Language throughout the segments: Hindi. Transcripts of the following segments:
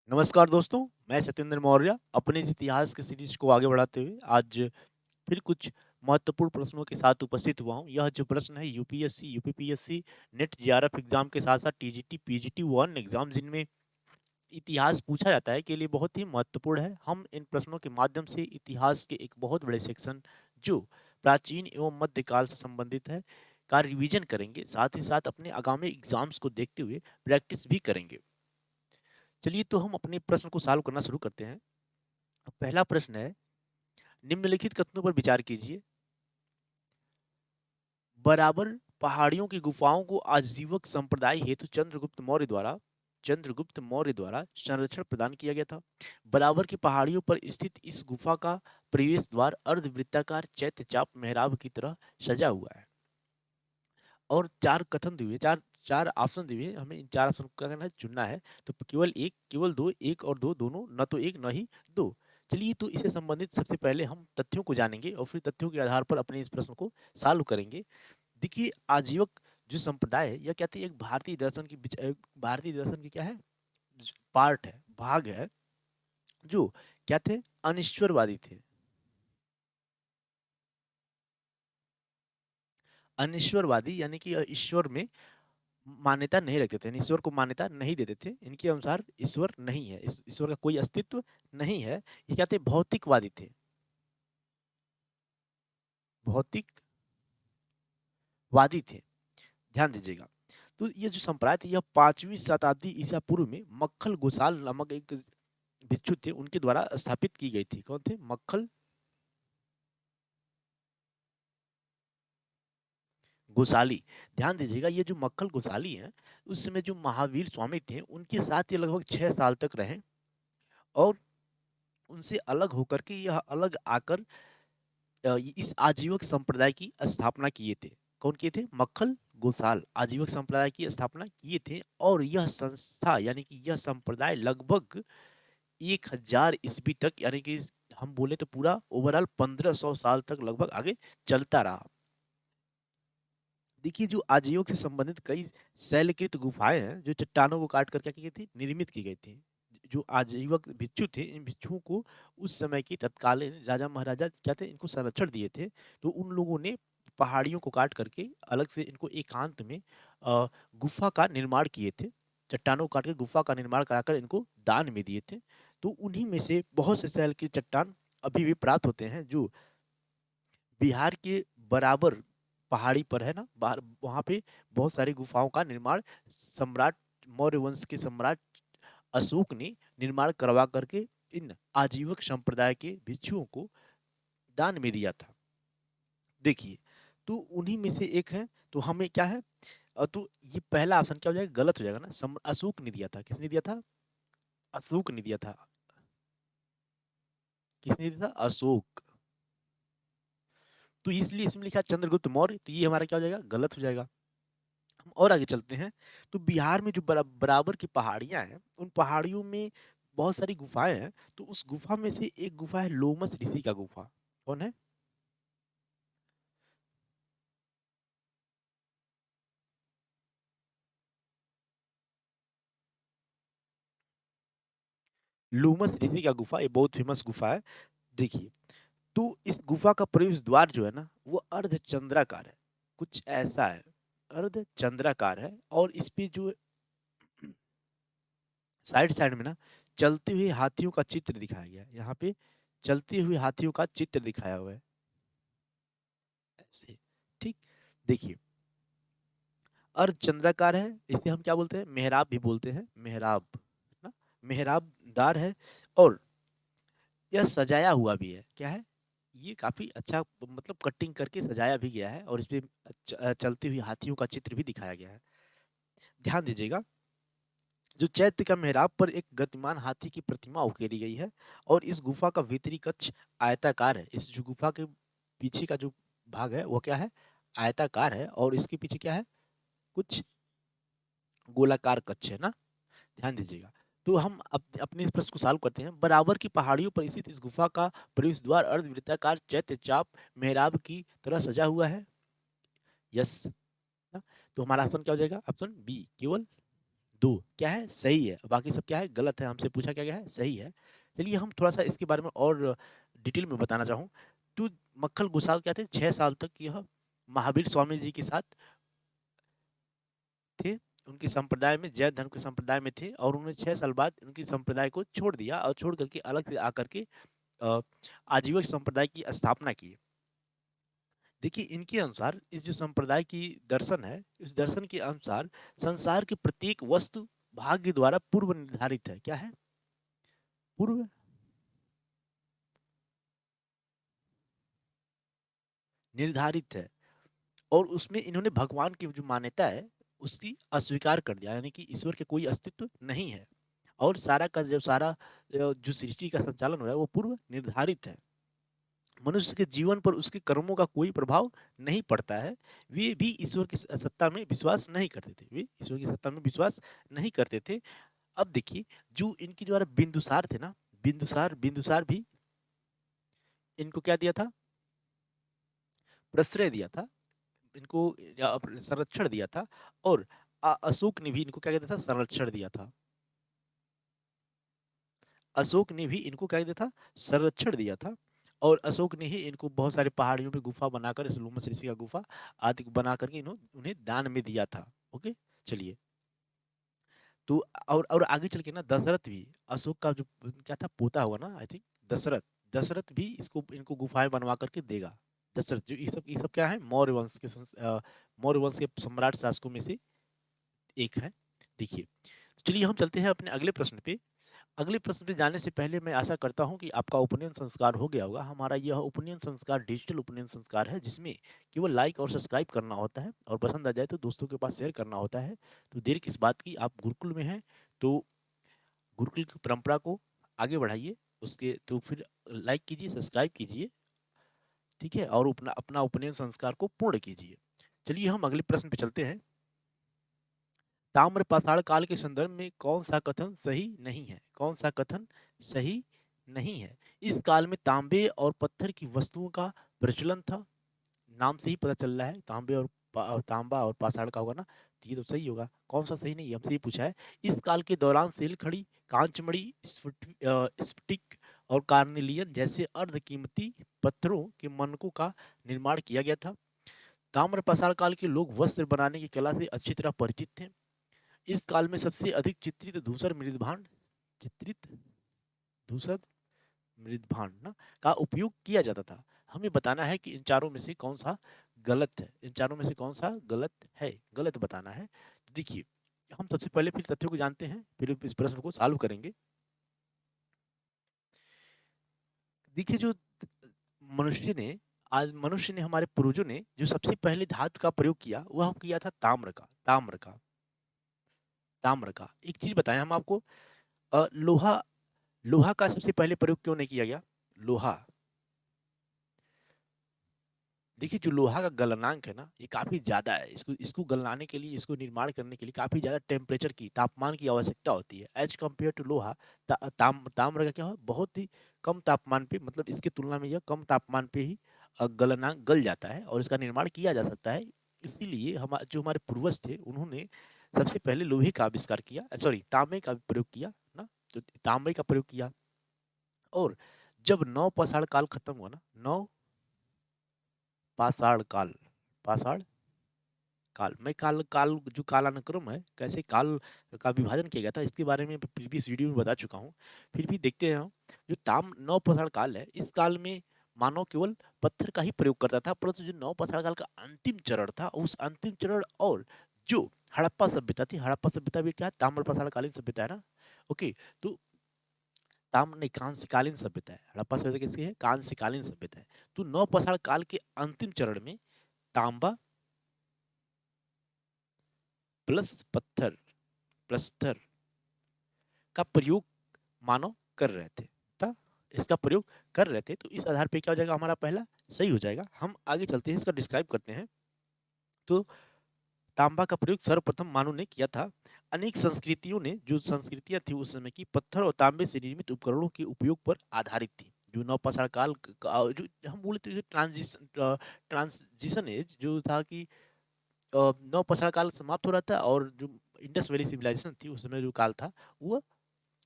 नमस्कार दोस्तों, मैं सत्येंद्र मौर्य अपने इस इतिहास के सीरीज को आगे बढ़ाते हुए आज फिर कुछ महत्वपूर्ण प्रश्नों के साथ उपस्थित हुआ हूँ। यह जो प्रश्न है UPSC, UPPSC, net JRF exam के साथ साथ टीजीटी, पीजीटी वन एग्जाम जिनमें इतिहास पूछा जाता है के लिए बहुत ही महत्वपूर्ण है। हम इन प्रश्नों के माध्यम से इतिहास के एक बहुत बड़े सेक्शन जो प्राचीन एवं मध्यकाल से संबंधित है का रिवीजन करेंगे, साथ ही साथ अपने आगामी एग्जाम्स को देखते हुए प्रैक्टिस भी करेंगे। चलिए तो हम अपने प्रश्न को सॉल्व करना शुरू करते हैं। पहला प्रश्न है, निम्नलिखित कथनों पर विचार कीजिए। बराबर पहाड़ियों की गुफाओं को आजीवक संप्रदाय हेतु चंद्रगुप्त मौर्य द्वारा संरक्षण प्रदान किया गया था। बराबर की पहाड़ियों पर स्थित इस गुफा का प्रवेश द्वार अर्धवृत्ताकार चैत्य चाप मेहराब की तरह सजा हुआ है। और चार कथन दिए, चार चार ऑप्शन दिए, हमें इन चार ऑप्शन को क्या करना है, चुनना है। तो केवल एक, केवल दो, एक और दो, दोनों, न तो एक न ही दो। चलिए तो इससे संबंधित सबसे पहले हम तथ्यों को जानेंगे और फिर तथ्यों के आधार पर अपने इस प्रश्न को सॉल्व करेंगे। देखिए, आजीवक जो संप्रदाय है यह कहते हैं एक भारतीय दर्शन की क्या है, पार्ट है, भाग है, जो क्या थे, अनिश्वरवादी थे। अनिश्वरवादी यानी कि ईश्वर में मान्यता नहीं रखते थे, ईश्वर को मान्यता नहीं देते थे। इनके अनुसार ईश्वर नहीं है, ईश्वर का कोई अस्तित्व नहीं है। ये क्या थे, भौतिकवादी थे, भौतिकवादी थे। ध्यान दीजिएगा। तो ये जो संप्रदाय थी यह 5वीं शताब्दी ईसा पूर्व में मक्खल गोसाल नामक एक भिक्षु थे, उनके द्वारा स्थापित की गई थी। कौन थे, मक्खल गोसाली। ध्यान दीजिएगा, ये जो मक्खल गोसाली हैं, उस समय जो महावीर स्वामी थे उनके साथ ये लगभग 6 साल तक रहे। और उनसे अलग होकर के यह अलग आकर इस आजीवक संप्रदाय की स्थापना किए थे। कौन किए थे, मक्खल गोसाल आजीवक संप्रदाय की स्थापना किए थे। और यह संस्था यानी कि यह संप्रदाय लगभग 1000 ईस्वी तक, यानी कि हम बोले तो पूरा ओवरऑल 1500 साल तक लगभग आगे चलता रहा। देखिए, जो आजीवक से संबंधित कई शैलकृत गुफाएं हैं जो चट्टानों को काट कर क्या की गई थी, निर्मित की गई थी। जो आजीवक भिक्षु थे, इन भिक्षुओं को उस समय की तत्कालीन राजा महाराजा क्या थे, इनको संरक्षण दिए थे। तो उन लोगों ने पहाड़ियों को काट करके अलग से इनको एकांत में गुफा का निर्माण किए थे। चट्टानों को काट के गुफा का निर्माण कराकर इनको दान में दिए थे। तो उन्हीं में से बहुत से शैल की चट्टान अभी भी प्राप्त होते हैं, जो बिहार के बराबर पहाड़ी पर है ना, वहां पे बहुत सारी गुफाओं का निर्माण सम्राट, मौर्य वंश के सम्राट अशोक ने निर्माण करवा करके इन आजीवक संप्रदाय के भिक्षुओं को दान में दिया था। देखिए, तो उन्हीं में से एक है। तो हमें क्या है, तो ये पहला ऑप्शन क्या हो जाएगा, गलत हो जाएगा ना। अशोक ने दिया था, किसने दिया था, अशोक ने दिया था। किसने दिया था, अशोक। तो इसलिए इसमें लिखा चंद्रगुप्त मौर्य, तो ये हमारा क्या हो जाएगा, गलत हो जाएगा। हम और आगे चलते हैं। तो बिहार में जो बराबर की पहाड़ियां हैं, उन पहाड़ियों में बहुत सारी गुफाएं हैं। तो उस गुफा में से एक गुफा है लोमस ऋषि का गुफा। कौन है, लोमस ऋषि का गुफा, ये बहुत फेमस गुफा है। देखिए, तो इस गुफा का प्रवेश द्वार जो है ना, वो अर्धचंद्राकार है, कुछ ऐसा है, अर्धचंद्राकार है। और इस पे जो साइड साइड में ना चलते हुए हाथियों का चित्र दिखाया गया है। यहाँ पे चलते हुए हाथियों का चित्र दिखाया हुआ है, ऐसे। ठीक। देखिए, अर्धचंद्राकार है, इसे हम क्या बोलते हैं, मेहराब भी बोलते हैं, मेहराब ना, मेहराबदार है। और यह सजाया हुआ भी है, क्या है, ये काफी अच्छा, मतलब कटिंग करके सजाया भी गया है। और इसमें चलती हुई हाथियों का चित्र भी दिखाया गया है। ध्यान दीजिएगा, जो चैत्य का मेहराब पर एक गतिमान हाथी की प्रतिमा उकेरी गई है। और इस गुफा का भीतरी कक्ष आयताकार है। इस जो गुफा के पीछे का जो भाग है वो क्या है, आयताकार है। और इसके पीछे क्या है, कुछ गोलाकार कक्ष है ना। ध्यान दीजिएगा। तो हम अपने इस प्रश्न को सॉल्व करते हैं। बराबर की पहाड़ियों पर स्थित इस गुफा का प्रवेश द्वार अर्धवृत्ताकार चैत्य चाप मेहराब की तरह सजा हुआ है। यस ना। तो हमारा ऑप्शन क्या हो जाएगा, ऑप्शन बी, केवल 2 क्या है? सही है, बाकी सब क्या है? गलत है। हमसे पूछा क्या गया है? सही है। चलिए हम थोड़ा-सा इसके बारे में और डिटेल में बताना चाहूँ, तो मक्खल गुसाल क्या थे? 6 साल तक यह महावीर स्वामी जी के साथ थे। उनके संप्रदाय में, जैन धर्म के संप्रदाय में थे, और उन्होंने 6 साल बाद उनकी संप्रदाय को छोड़ दिया और छोड़ करके अलग से आकर के अ, आजीवक संप्रदाय की स्थापना की। देखिए इनके अनुसार इस जो संप्रदाय की दर्शन है, इस दर्शन के अनुसार संसार की प्रत्येक वस्तु भाग्य द्वारा पूर्व निर्धारित है। क्या है? पूर्व निर्धारित है। और उसमें इन्होंने भगवान की जो मान्यता है उसकी अस्वीकार कर दिया, यानी कि ईश्वर के कोई अस्तित्व नहीं है। और सारा का जो सारा जो सृष्टि का संचालन हो रहा है वो पूर्व निर्धारित है। मनुष्य के जीवन पर उसके कर्मों का कोई प्रभाव नहीं पड़ता है। वे भी ईश्वर की सत्ता में विश्वास नहीं करते थे, वे ईश्वर की सत्ता में विश्वास नहीं करते थे। अब देखिए जो इनके द्वारा बिंदुसार थे ना, बिंदुसार बिंदुसार भी इनको क्या दिया था? प्रश्रय दिया था इनको, या संरक्षण दिया था। और अशोक ने भी इनको क्या कहता था? संरक्षण दिया था। अशोक ने भी इनको क्या दिया था? संरक्षण दिया था। और अशोक ने ही इनको बहुत सारे पहाड़ियों पे गुफा बनाकर, लोमस ऋषि का गुफा आदि बना करके उन्हें दान में दिया था। ओके, चलिए। तो और आगे चल के ना दशरथ भी अशोक का जो क्या था, पोता हुआ ना, आई थिंक दशरथ, दशरथ भी इसको इनको गुफाएं बनवा करके देगा। दशरथ जो ये सब क्या है? मौर्य वंश के मौर्य वंश के सम्राट शासकों में से एक है। देखिए, तो चलिए हम चलते हैं अपने अगले प्रश्न पे। अगले प्रश्न पे जाने से पहले मैं आशा करता हूं कि आपका उपनयन संस्कार हो गया होगा। हमारा यह उपनयन संस्कार डिजिटल उपनयन संस्कार है, जिसमें केवल लाइक और सब्सक्राइब करना होता है, और पसंद आ जाए तो दोस्तों के पास शेयर करना होता है। तो देर किस बात की, आप गुरुकुल में हैं तो गुरुकुल की परंपरा को आगे बढ़ाइए। उसके तो फिर लाइक कीजिए, सब्सक्राइब कीजिए, ठीक है, और अपना अपना उपनयन संस्कार को पूर्ण कीजिए। चलिए हम अगले प्रश्न पे चलते हैं। ताम्र पाषाण काल के संदर्भ में कौन सा कथन सही नहीं है? कौन सा कथन सही नहीं है? इस काल में तांबे और पत्थर की वस्तुओं का प्रचलन था। नाम से ही पता चल रहा है तांबे और तांबा और पाषाण का होगा ना, तो ये तो सही होगा। कौन सा सही नहीं है? हमसे ये पूछा है। इस काल के दौरान सेलखड़ी, कांचमणि, स्फटिक और कार्नेलियन जैसे अर्ध कीमती पत्थरों के मनकों का निर्माण किया गया था। ताम्र पाषाण काल के लोग वस्त्र बनाने की कला से अच्छी तरह परिचित थे। इस काल में सबसे अधिक चित्रित धूसर मृदभांड, चित्रित धूसर मृदभांड ना का उपयोग किया जाता था। हमें बताना है कि इन चारों में से कौन सा गलत है। इन चारों में से कौन सा गलत है, गलत बताना है। देखिए हम सबसे पहले फिर तथ्यों को जानते हैं, फिर इस प्रश्न को सॉल्व करेंगे। देखिए जो मनुष्य ने आज मनुष्य ने हमारे पूर्वजों ने जो सबसे पहले धातु का प्रयोग किया वह किया था ताम्र का। ताम्र का एक चीज बताएं हम आपको, लोहा, लोहा का सबसे पहले प्रयोग क्यों नहीं किया गया? लोहा, देखिए जो लोहा का गलनांक है ना ये काफी ज्यादा है। इसको इसको गलनाने के लिए, इसको निर्माण करने के लिए काफी ज्यादा टेम्परेचर की, तापमान की आवश्यकता होती है एज कम्पेयर टू लोहा। ताम्र का क्या है, बहुत ही कम तापमान पे, मतलब इसके तुलना में यह कम तापमान पे ही गलनांक गल जाता है और इसका निर्माण किया जा सकता है। इसीलिए हम जो हमारे पूर्वज थे उन्होंने सबसे पहले लोहे का आविष्कार किया, सॉरी तांबे का प्रयोग किया ना, तो तांबे का प्रयोग किया। और जब नौ पाषाण काल खत्म हुआ ना, नौ पाषाण काल, पाषाण काल में काल काल जो कालानुक्रम है, कैसे काल का विभाजन किया गया था, इसके बारे में प्रीवियस वीडियो में बता चुका हूँ। फिर भी देखते हैं हम, जो ताम नौ पाषाण काल है, इस काल में मानव केवल पत्थर का ही प्रयोग करता था, परंतु जो नौ पाषाण काल का अंतिम चरण था, उस अंतिम चरण और जो हड़प्पा सभ्यता थी, हड़प्पा सभ्यता भी क्या है, ताम्र पाषाण कालीन सभ्यता है ना। ओके, तो ताम्र नहीं, कांस्यकालीन सभ्यता है। हड़प्पा सभ्यता किसकी है? कांस्यकालीन सभ्यता है। तो नौ पाषाण काल के अंतिम चरण में तांबा प्लस पत्थर, प्रस्तर का प्रयोग मानव कर रहे थे, था इसका प्रयोग कर रहे थे। तो इस आधार पे क्या हो जाएगा, हमारा पहला सही हो जाएगा। हम आगे चलते हैं, इसका डिस्क्राइब करते हैं। तो तांबा का प्रयोग सर्वप्रथम मानव ने किया था। अनेक संस्कृतियों ने, जो संस्कृतियां थी उस समय की, पत्थर और तांबे से निर्मित उपकरणों के उपयोग पर आधारित थी। जो नवपाषाण काल जो हम बोलते थे ट्रांजिशन एज जो था कि नवपाषाण काल समाप्त हो रहा था और जो इंडस वैली सिविलाइजेशन थी उस समय जो काल था, वो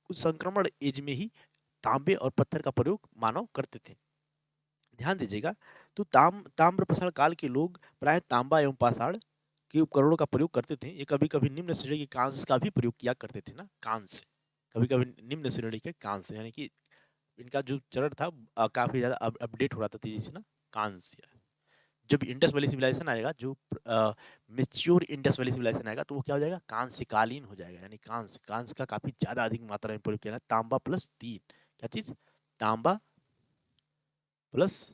उस संक्रमण एज में ही तांबे और पत्थर का प्रयोग मानव करते थे। ध्यान दीजिएगा, तो ताम्र पाषाण काल के लोग प्राय तांबा एवं पाषाण के उपकरणों का प्रयोग करते थे। ये कभी कभी निम्न श्रेणी के कांस्य का भी प्रयोग किया करते थे ना, कांस्य, कभी कभी निम्न श्रेणी के कांस्य, यानी कि इनका जो चरण था काफी ज्यादा अपडेट हो रहा था तेजी से ना, कांस्य। जब इंडस वैली सिविलाइजेशन आएगा, जो मेच्योर इंडस वैली सिविलाइजेशन आएगा, तो वो क्या हो जाएगा, कांस्यकालीन हो जाएगा, यानी कांस्य कांस्य का काफी ज्यादा अधिक मात्रा में प्रयोग किया जाएगा। तांबा प्लस 3, क्या चीज, तांबा प्लस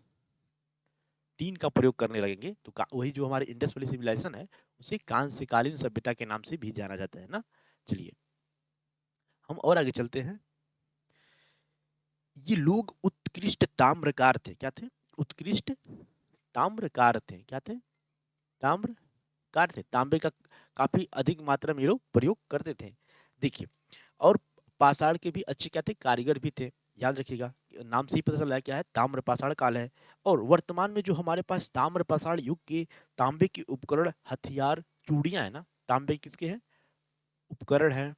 3 का प्रयोग करने लगेंगे, तो वही जो हमारे इंडस वैली सिविलाइजेशन है, उसे कांस्यकालीन सभ्यता के नाम से भी जाना जाता है ना। चलिए हम और आगे चलते हैं। ये लोग उत्कृष्ट ताम्रकार थे, क्या थे, उत्कृष्ट ताम्रकार थे, क्या थे, ताम्रकार थे, तांबे का काफी अधिक मात्रा में ये लोग प्रयोग करते थे। देखिए, और पाषाण के भी अच्छे क्या थे, कारीगर भी थे। याद रखिएगा, नाम से ही पता चल रहा है क्या है, ताम्र पाषाण काल है। और वर्तमान में जो हमारे पास ताम्र पाषाण युग के तांबे के उपकरण, हथियार, चूड़ियां है ना, तांबे किसके हैं, उपकरण हैं,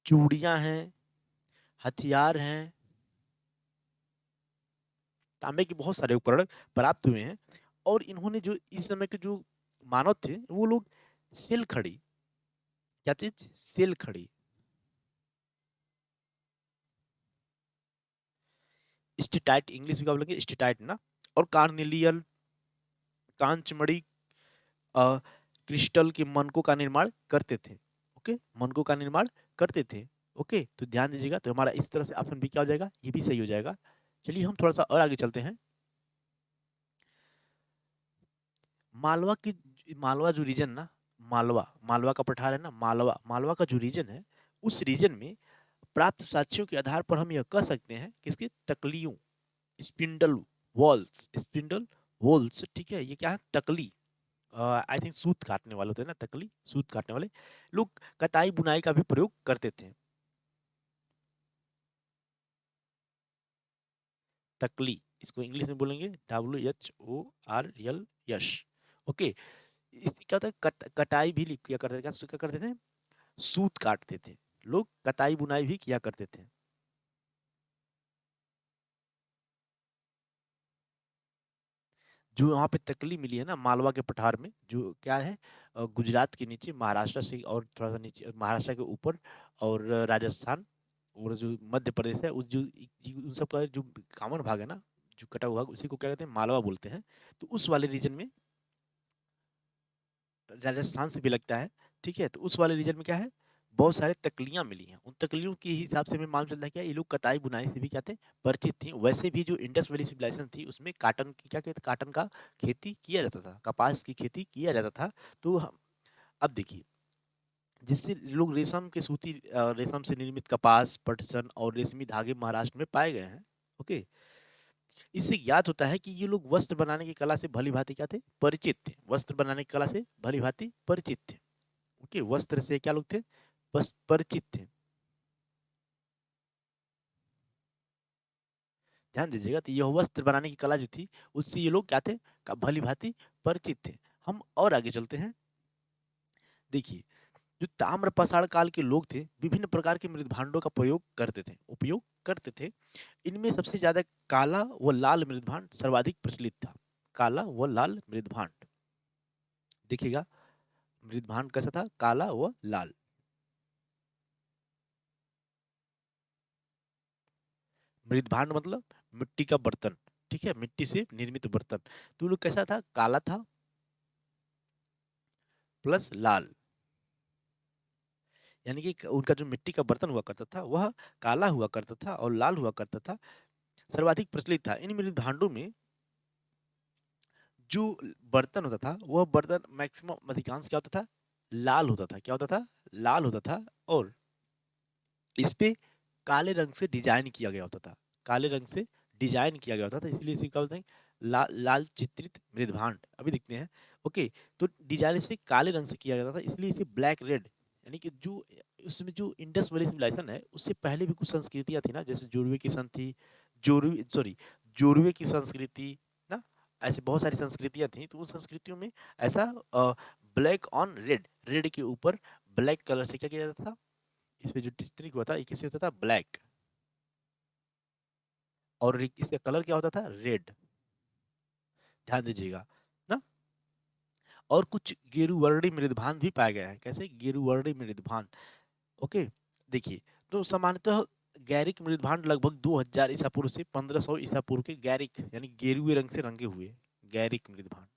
चूड़ियां हैं, हथियार हैं, तांबे के बहुत सारे उपकरण प्राप्त हुए हैं। और इन्होंने जो इस समय के जो मानव थे, वो लोग सेल खड़ी, क्या चीज, सेल खड़ी, स्टेटाइट, इंग्लिश में क्या बोलेंगे, स्टेटाइट ना, और कार्नेलियल, कांचमणि, क्रिस्टल के मनकों का निर्माण करते थे। ओके, मनकों का निर्माण करते थे। ओके, तो ध्यान दीजिएगा, तो हमारा इस तरह से ऑप्शन बी क्या हो जाएगा, ये भी सही हो जाएगा। चलिए हम थोड़ा सा और आगे चलते हैं। मालवा की, मालवा जो रीजन ना, मालवा, मालवा का पठार है ना, मालवा, मालवा का जो रीजन है, उस रीजन में प्राप्त साक्ष्यों के आधार पर हम यह कह सकते हैं कि इसके तकलियों, स्पिंडल वॉल्स, स्पिंडल वॉल्स, ठीक है, ये क्या है, तकली, आई थिंक सूत काटने वाले होते हैं ना, तकली, सूत काटने वाले लोग कताई बुनाई का भी प्रयोग करते थे। तकली, इसको इंग्लिश में बोलेंगे WHORL, ओके। इससे क्या होता है, कटाई भी किया करते थे, क्या करते थे, सूत काटते थे, लोग कताई बुनाई भी किया करते थे। जो वहाँ पे तकली मिली है ना, मालवा के पठार में, जो क्या है, गुजरात के नीचे, महाराष्ट्र से और थोड़ा सा नीचे, महाराष्ट्र के ऊपर, और राजस्थान, और जो मध्य प्रदेश है, उस जो उन सब का जो कामन भाग है ना, जो कटा हुआ, उसी को क्या कहते हैं, मालवा बोलते हैं। तो उस वाले रीजन में, राजस्थान से भी लगता है, ठीक है, तो उस वाले रीजन में क्या है, बहुत सारे तकलियां मिली हैं। उन तकलियों के हिसाब से हमें मालूम चलता है क्या, ये लोग कताई बुनाई से भी क्या थे, परिचित थी। वैसे भी जो इंडस वैली सिविलाइजेशन थी, उसमें काटन की, क्या कहते, काटन का खेती किया जाता था, कपास की खेती किया जाता था। तो हम अब देखिए, जिससे लोग रेशम के सूती, रेशम से निर्मित कपास, पटसन और रेशमी धागे महाराष्ट्र में पाए गए हैं। ओके, इससे ज्ञात होता है कि ये लोग वस्त्र बनाने की कला से भली भांति क्या थे, परिचित थे, वस्त्र बनाने की कला से भली भांति परिचित थे। ओके, वस्त्र से क्या लोग थे, बस परिचित थे। ध्यान दीजिएगा, तो यह वस्त्र बनाने की कला जो थी, उससे ये लोग क्या थे, भली भांति परिचित थे। हम और आगे चलते हैं। देखिए, जो ताम्र पाषाण काल के लोग थे, विभिन्न प्रकार के मृद भांडों का प्रयोग करते थे, उपयोग करते थे। इनमें सबसे ज्यादा काला व लाल मृद भांड सर्वाधिक प्रचलित था। काला व लाल मृद भांड, देखिएगा, मृद भांड कैसा था, काला व लाल। मृद भांड मतलब मिट्टी का बर्तन, ठीक है, मिट्टी से निर्मित बर्तन। तो लोग कैसा था, काला था प्लस लाल, यानी कि उनका जो मिट्टी का बर्तन हुआ करता था, वह काला हुआ करता था और लाल हुआ करता था, सर्वाधिक प्रचलित था। इन मृद भांडों में जो बर्तन होता था, वह बर्तन मैक्सिमम, अधिकांश क्या होता था, लाल होता था, क्या होता था, लाल होता था। और इस पे काले रंग से डिजाइन किया गया होता था, काले रंग से डिजाइन किया गया होता था, इसलिए इसे क्या बोलते हैं, लाल चित्रित मृदभांड। अभी देखते हैं। ओके, तो डिजाइन इसे काले रंग से किया जाता था, इसलिए इसे ब्लैक रेड, यानी कि जो उसमें जो इंडस वैली सिविलाइजेशन है, उससे पहले भी कुछ संस्कृतियां थी ना, जैसे जोरवे की सन थी, जोरवे, सॉरी, जोरवे की संस्कृति ना, ऐसे बहुत सारी संस्कृतियां थी, तो उन संस्कृतियों में ऐसा ब्लैक ऑन रेड, रेड के ऊपर ब्लैक कलर से क्या किया जाता था, इसमें जो चित्रित हुआ था ये किससे होता था, ब्लैक, और इसका कलर क्या होता था, रेड, ध्यान दीजिएगा ना। और कुछ गेरुवर्णी मृदभान भी पाए गए हैं, कैसे, गेरुवर्णी मृदभान, ओके। देखिए, तो सामान्यतः गैरिक मृदभांड लगभग 2000 ईसा पूर्व से 1500 ईसा पूर्व के गैरिक यानी गेरुए रंग से रंगे हुए गैरिक मृदभांड।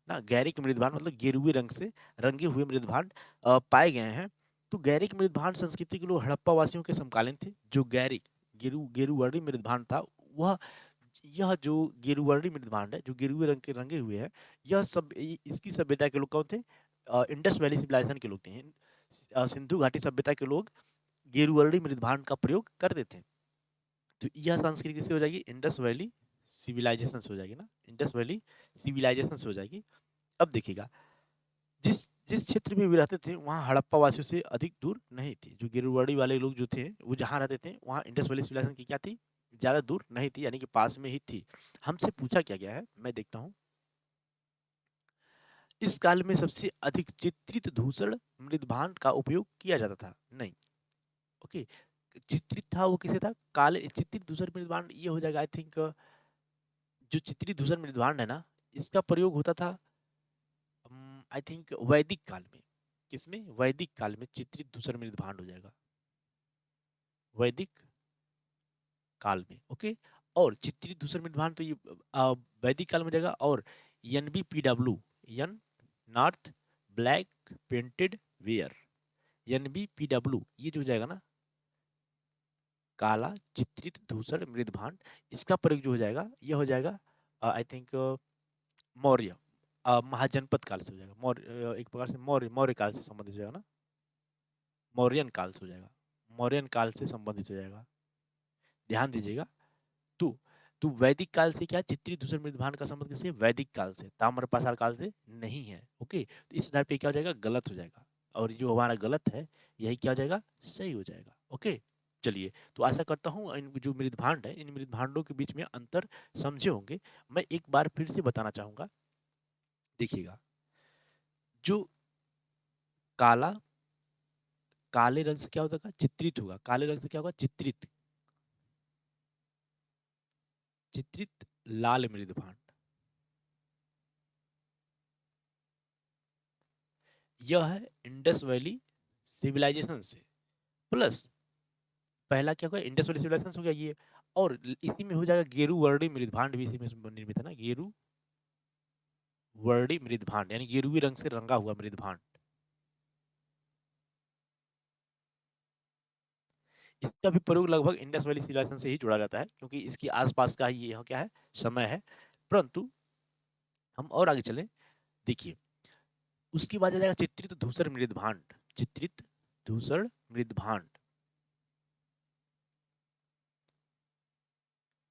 ना, गैरिक मृदभांड मतलब गेरुए रंग से रंगे हुए मृदभांड पाए गए हैं। तो गैरिक मृदभांड संस्कृति के लोग हड़प्पा वासियों के समकालीन थे। जो गैरिक गेरुवर्णी मृदभांड था, वह यह जो गेरुवर्णी मृदभांड है, जो गेरुए रंग के रंगे हुए हैं, यह सब इसकी सभ्यता के लोग कौन थे, इंडस वैली सिविलाइजेशन के लोग थे। सिंधु घाटी सभ्यता के लोग गेरुवर्णी मृदभांड का प्रयोग करते थे। तो यह संस्कृति किससे हो जाएगी, इंडस वैली सिविलाइजेशन से हो जाएगी ना, इंडस वैली सिविलाइजेशन से हो जाएगी। अब देखिएगा, जिस जिस क्षेत्र में वे रहते थे वहाँ हड़प्पा वासियों से अधिक दूर नहीं थी। जो गिरुवाड़ी वाले लोग जो थे वो जहाँ रहते थे वहाँ इंडस वैली सिविलाइजेशन की क्या थी, ज्यादा दूर नहीं थी, यानी कि पास में ही थी। हमसे पूछा क्या गया है, मैं देखता हूँ। इस काल में सबसे अधिक चित्रित धूसर मृदभांड का उपयोग किया जाता था, नहीं, ओके। चित्रित था वो किसे था, काले चित्रित धूसर मृदभांड, ये हो जाएगा आई थिंक, जो चित्रित धूसर मृदभांड है ना, इसका प्रयोग होता था आई थिंक वैदिक काल में। किसमें, वैदिक काल में चित्रित धूसर मृदभांड हो जाएगा, वैदिक काल में, ओके। और चित्रित धूसर मृदभांड तो ये वैदिक काल में हो जाएगा। और NBPW, N north black painted ware, NBPW ये जो हो जाएगा ना, काला चित्रित धूसर मृदभांड, इसका प्रयोग जो हो जाएगा ये हो जाएगा आई थिंक मौर्य महाजनपद काल से हो जाएगा। मौर्य एक प्रकार से मौर्य मौर्य काल से संबंधित हो जाएगा ना, मौर्यन काल से हो जाएगा, मौर्यन काल से संबंधित हो जाएगा, ध्यान दीजिएगा। तो तो वैदिक काल से क्या, चित्रित धूसर मृदभांड का संबंध किससे, वैदिक काल से, ताम्र पाषाण काल से नहीं है, ओके। तो इस आधार पे क्या हो जाएगा, गलत हो जाएगा, और जो हमारा गलत है यही क्या हो जाएगा, सही हो जाएगा, ओके। चलिए, तो आशा करता हूँ इन जो मृदभांड है, इन मृदभांडों के बीच में अंतर समझे होंगे। मैं एक बार फिर से बताना चाहूंगा, देखिएगा, जो काला, काले रंग से क्या होता है, चित्रित होगा, काले रंग से क्या होगा, चित्रित, चित्रित लाल मृदभांड, यह है इंडस वैली सिविलाइजेशन से। प्लस पहला क्या होगा, इंडस वैली सिविलाइजेशन हो गया ये, और इसी में हो जाएगा गेरू वर्णी मृदभांड भी इसी में निर्मित है ना, गेरू वर्णी मृदभांड यानी गेरुई रंग से रंगा हुआ मृदभांड। इसका भी प्रयोग लगभग इंडस वैली सिविलाइजेशन से ही जुड़ा जाता है, क्योंकि इसके आसपास का ही यह क्या है, समय है। परंतु हम और आगे चलें, देखिए, उसके बाद आ जाएगा चित्रित धूसर मृदभांड, चित्रित धूसर मृदभांड,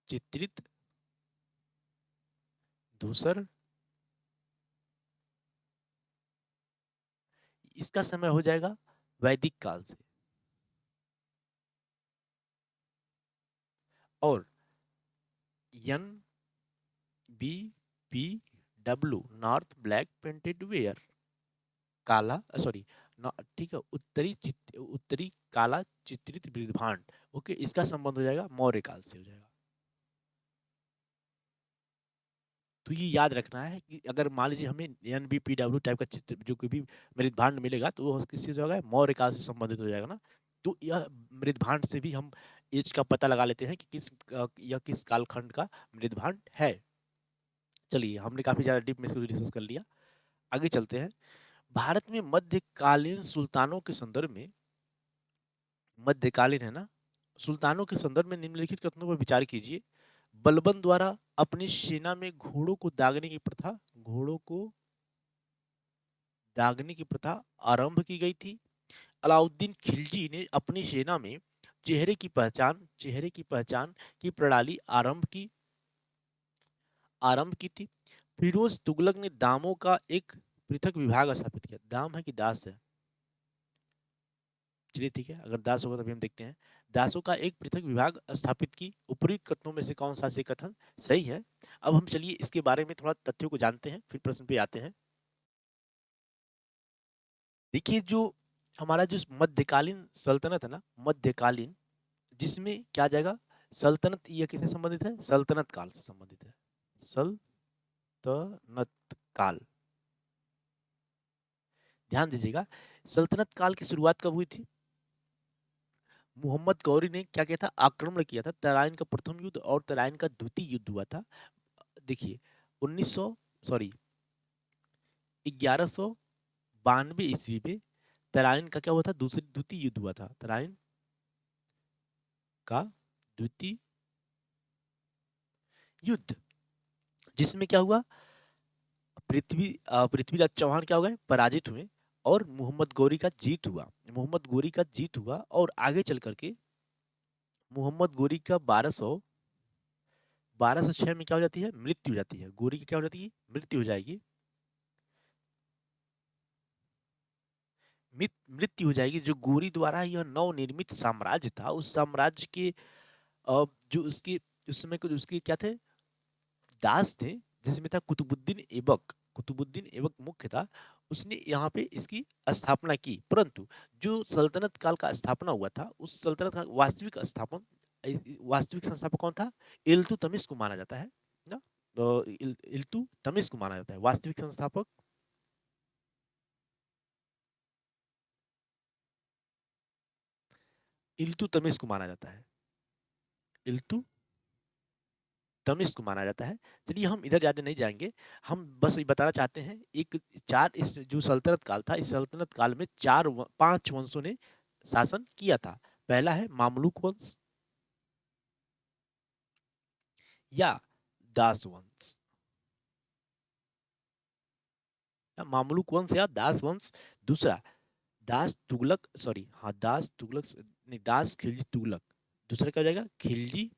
चित्रित धूसर, इसका समय हो जाएगा वैदिक काल से। और NBPW north black painted where, काला सॉरी, ठीक है, उत्तरी काला चित्रित मृदभांड, ओके। इसका संबंध हो जाएगा मौर्य काल से हो जाएगा। तो ये याद रखना है कि अगर मान लीजिए हमें NBPW टाइप का चित्र जो कोई भी मृदभांड मिलेगा, तो वो किससे जो होगा, मौर्य काल से संबंधित हो जाएगा ना। तो यह मृदभांड से भी हम एज का पता लगा लेते हैं कि यह किस कालखंड का मृदभांड है। चलिए, हमने काफी ज्यादा डीप में इसको डिस्कस कर लिया, आगे चलते हैं। भारत में मध्यकालीन सुल्तानों के संदर्भ में, मध्यकालीन है ना, सुल्तानों के संदर्भ में निम्नलिखित कथनों पर विचार कीजिए। बलबन द्वारा अपनी सेना में घोड़ों को दागने की प्रथा, घोड़ों को दागने की प्रथा आरंभ की गई थी। अलाउद्दीन खिलजी ने अपनी सेना में चेहरे की पहचान की प्रणाली आरंभ की थी। फिरोज तुगलक ने दामों का एक पृथक विभाग स्थापित किया, दाम है कि दास है, चलिए ठीक है, अगर दास होगा तभी हम देखते हैं। दासों का एक पृथक विभाग स्थापित की। उपरोक्त कथनों में से कौन सा से कथन सही है? अब हम चलिए इसके बारे में थोड़ा तथ्यों को जानते हैं, फिर प्रश्न पे आते हैं। देखिए, जो हमारा जो मध्यकालीन सल्तनत है ना, मध्यकालीन, जिसमें क्या आ जाएगा, सल्तनत, यह किससे संबंधित है? सल्तनत काल से संबंधित है। सल्तनत काल, ध्यान दीजिएगा। सल्तनत काल की शुरुआत कब हुई थी? मोहम्मद गौरी ने क्या किया था? आक्रमण किया था। तराइन का प्रथम युद्ध और तराइन का द्वितीय युद्ध हुआ था। देखिए 1900 सॉरी 1192 ईस्वी में तराइन का क्या हुआ था? दूसरी द्वितीय युद्ध हुआ था। तराइन का द्वितीय युद्ध, जिसमें क्या हुआ? पृथ्वीराज चौहान क्या हो गए? पराजित हुए और मोहम्मद गौरी का जीत हुआ। मोहम्मद गौरी का जीत हुआ और आगे चल करके मोहम्मद गौरी का 1206 में क्या हो जाती है? मृत्यु हो जाती है। गौरी की क्या हो जाती है? मृत्यु हो जाएगी। मृत्यु हो जाएगी। जो गौरी द्वारा यह नवनिर्मित साम्राज्य था, उस साम्राज्य के जो उसके उस समय कुछ उसके क्या थे? दास थे, जिसमें था कुतुबुद्दीन ऐबक। कुतुबुद्दीन ऐबक मुख्य था। उसने यहाँ पे इसकी स्थापना की। परंतु जो सल्तनत काल का स्थापना हुआ था, उस सल्तनत का वास्तविक संस्थापक कौन था? इल्तुतमिश को माना जाता है ना। तो इल्तुतमिश को माना जाता है वास्तविक संस्थापक। इल्तुतमिश को माना जाता है। इल्तुतमिश को माना जाता है। चलिए हम इधर ज्यादा नहीं जाएंगे। हम बस ये बताना चाहते हैं, एक चार इस जो सल्तनत काल था, इस सल्तनत काल में पांच वंशों ने शासन किया था। पहला है मामलुक वंश या दास वंश। मामलुक वंश या दास वंश। दूसरा दास तुगलक, सॉरी हाँ दास तुगलक नहीं, दास खिलजी तुगलक। दूसरा क्या हो जाएगा? खिलजी।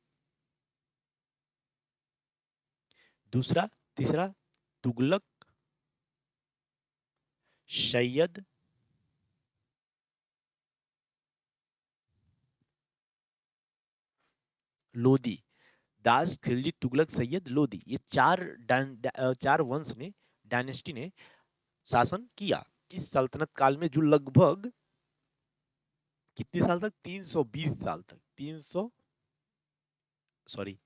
दूसरा, तीसरा तुगलक, सैयद, लोदी। दास, खिलजी, तुगलक, सैयद, लोदी, ये चार वंश ने, डायनेस्टी ने शासन किया इस सल्तनत काल में, जो लगभग कितने साल तक? 320 साल तक। 300 सॉरी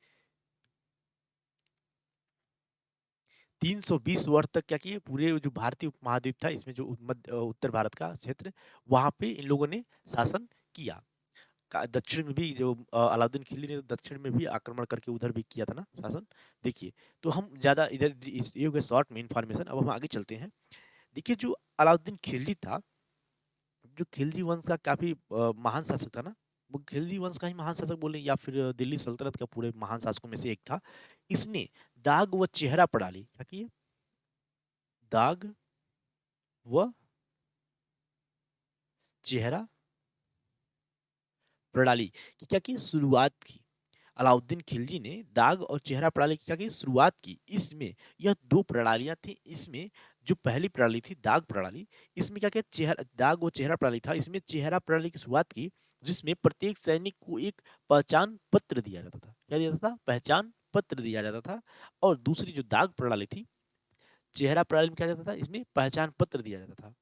320 वर्ष तक क्या किए? पूरे जो भारतीय उपमहाद्वीप था, इसमें जो उत्तर भारत का क्षेत्र, वहां पे इन लोगों ने शासन किया। दक्षिण में भी जो अलाउद्दीन खिलजी ने दक्षिण में भी आक्रमण करके उधर भी किया था ना शासन। देखिए, तो हम ज्यादा इधर ये हो गया शॉर्ट में इंफॉर्मेशन। अब हम आगे चलते हैं। देखिए, जो अलाउद्दीन खिलजी था, जो खिलजी वंश का काफी महान शासक था ना, वो खिलजी वंश का ही महान शासक बोले या फिर दिल्ली सल्तनत का पूरे महान शासकों में से एक था। इसने दाग व चेहरा प्रणाली क्या की? दाग व चेहरा प्रणाली की क्या की? शुरुआत की। अलाउद्दीन खिलजी ने दाग और चेहरा प्रणाली की क्या की? शुरुआत की। इसमें यह दो प्रणालियां थी। इसमें जो पहली प्रणाली थी दाग प्रणाली, इसमें क्या क्या चेहरा, दाग और चेहरा प्रणाली था। इसमें चेहरा प्रणाली की शुरुआत की, जिसमें प्रत्येक सैनिक को एक पहचान पत्र दिया जाता था। क्या दिया जाता था? पहचान पत्र दिया जाता था। और दूसरी जो दाग प्रणाली थी, चेहरा प्रणाली में क्या जाता था? इसमें पहचान पत्र दिया जाता था।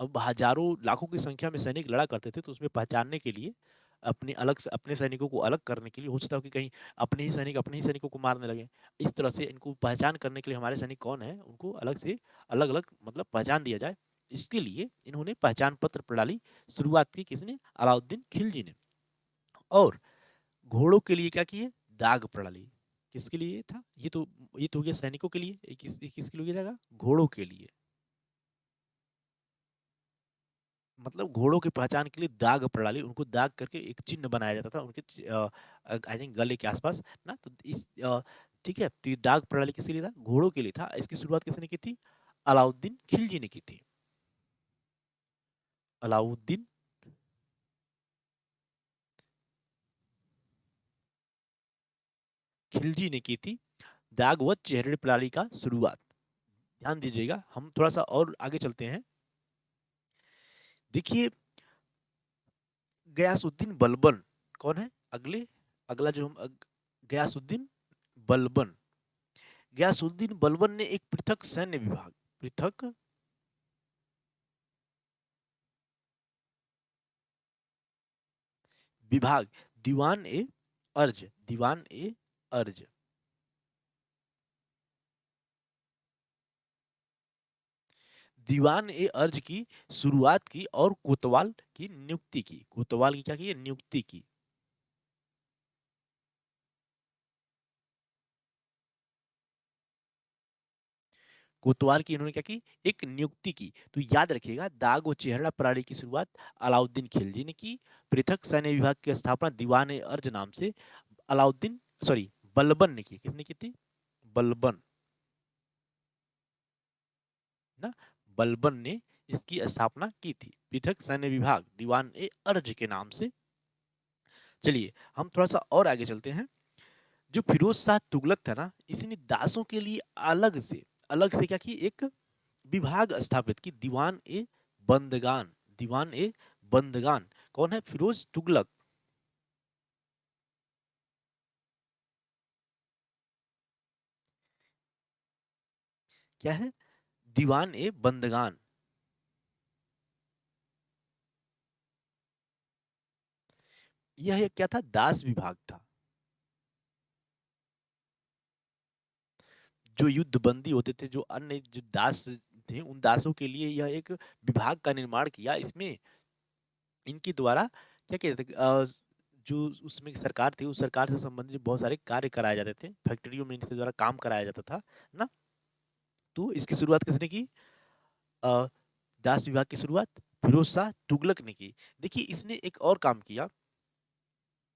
अब हजारों लाखों की संख्या में सैनिक लड़ा करते थे, तो उसमें पहचानने के लिए, अपने अलग से अपने सैनिकों को अलग करने के लिए, हो सकता हो कि कहीं अपने ही सैनिकों को मारने लगे। इस तरह से इनको पहचान करने के लिए, हमारे सैनिक कौन है उनको अलग से अलग अलग मतलब पहचान दिया जाए, इसके लिए इन्होंने पहचान पत्र प्रणाली शुरुआत की। किसने? अलाउद्दीन खिलजी ने। और घोड़ों के लिए क्या किए? दाग प्रणाली। किसके लिए था ये तो हो गया सैनिकों के लिए। किसके लिए जाएगा? घोड़ों के लिए। मतलब घोड़ों की पहचान के लिए दाग प्रणाली, उनको दाग करके एक चिन्ह बनाया जाता था उनके आई थिंक गले के आसपास ना। तो इस ठीक है, तो ये दाग प्रणाली किसके लिए था? घोड़ों के लिए था। इसकी शुरुआत किसने की थी? अलाउद्दीन खिलजी ने की थी। अलाउद्दीन खिलजी ने की थी दाग व चेहरे प्रणाली का शुरुआत। ध्यान दीजिएगा, हम थोड़ा सा और आगे चलते हैं। देखिए, गयासुद्दीन बलबन कौन है? अगला जो हम गयासुद्दीन बलबन। गयासुद्दीन बलबन ने एक पृथक विभाग दीवान ए अर्ज दीवान-ए-अर्ज की शुरुआत की और कोतवाल की क्या की? नियुक्ति की। कोतवाल की इन्होंने क्या की? एक नियुक्ति की। तो याद रखिएगा, दाग और चेहरा प्रणाली की शुरुआत अलाउद्दीन खिलजी ने की। पृथक सैन्य विभाग की स्थापना दीवान-ए-अर्ज नाम से अलाउद्दीन सॉरी बलबन ने की। किसने की थी? बलबन ना, बलबन ने इसकी स्थापना की थी, पृथक सैन्य विभाग दीवान-ए-अर्ज के नाम से। चलिए हम थोड़ा सा और आगे चलते हैं। जो फिरोज शाह तुगलक था ना, इसने दासों के लिए अलग से क्या की? एक विभाग स्थापित की, बंदगान दीवान-ए-बंदगान। कौन है? फिरोज तुगलक। क्या है? दीवान-ए-बंदगान। यह एक क्या था? दास विभाग था। जो युद्धबंदी होते थे, जो अन्य जो दास थे, उन दासों के लिए यह एक विभाग का निर्माण किया। इसमें इनके द्वारा क्या कहते थे, जो उसमें सरकार थी, उस सरकार से संबंधित बहुत सारे कार्य कराए जाते थे, फैक्ट्रियों में इनके द्वारा काम कराया जाता था ना। तो इसकी शुरुआत किसने की? अ, दास विभाग की शुरुआत फिरोज शाह तुगलक ने की। देखिए इसने एक और काम किया,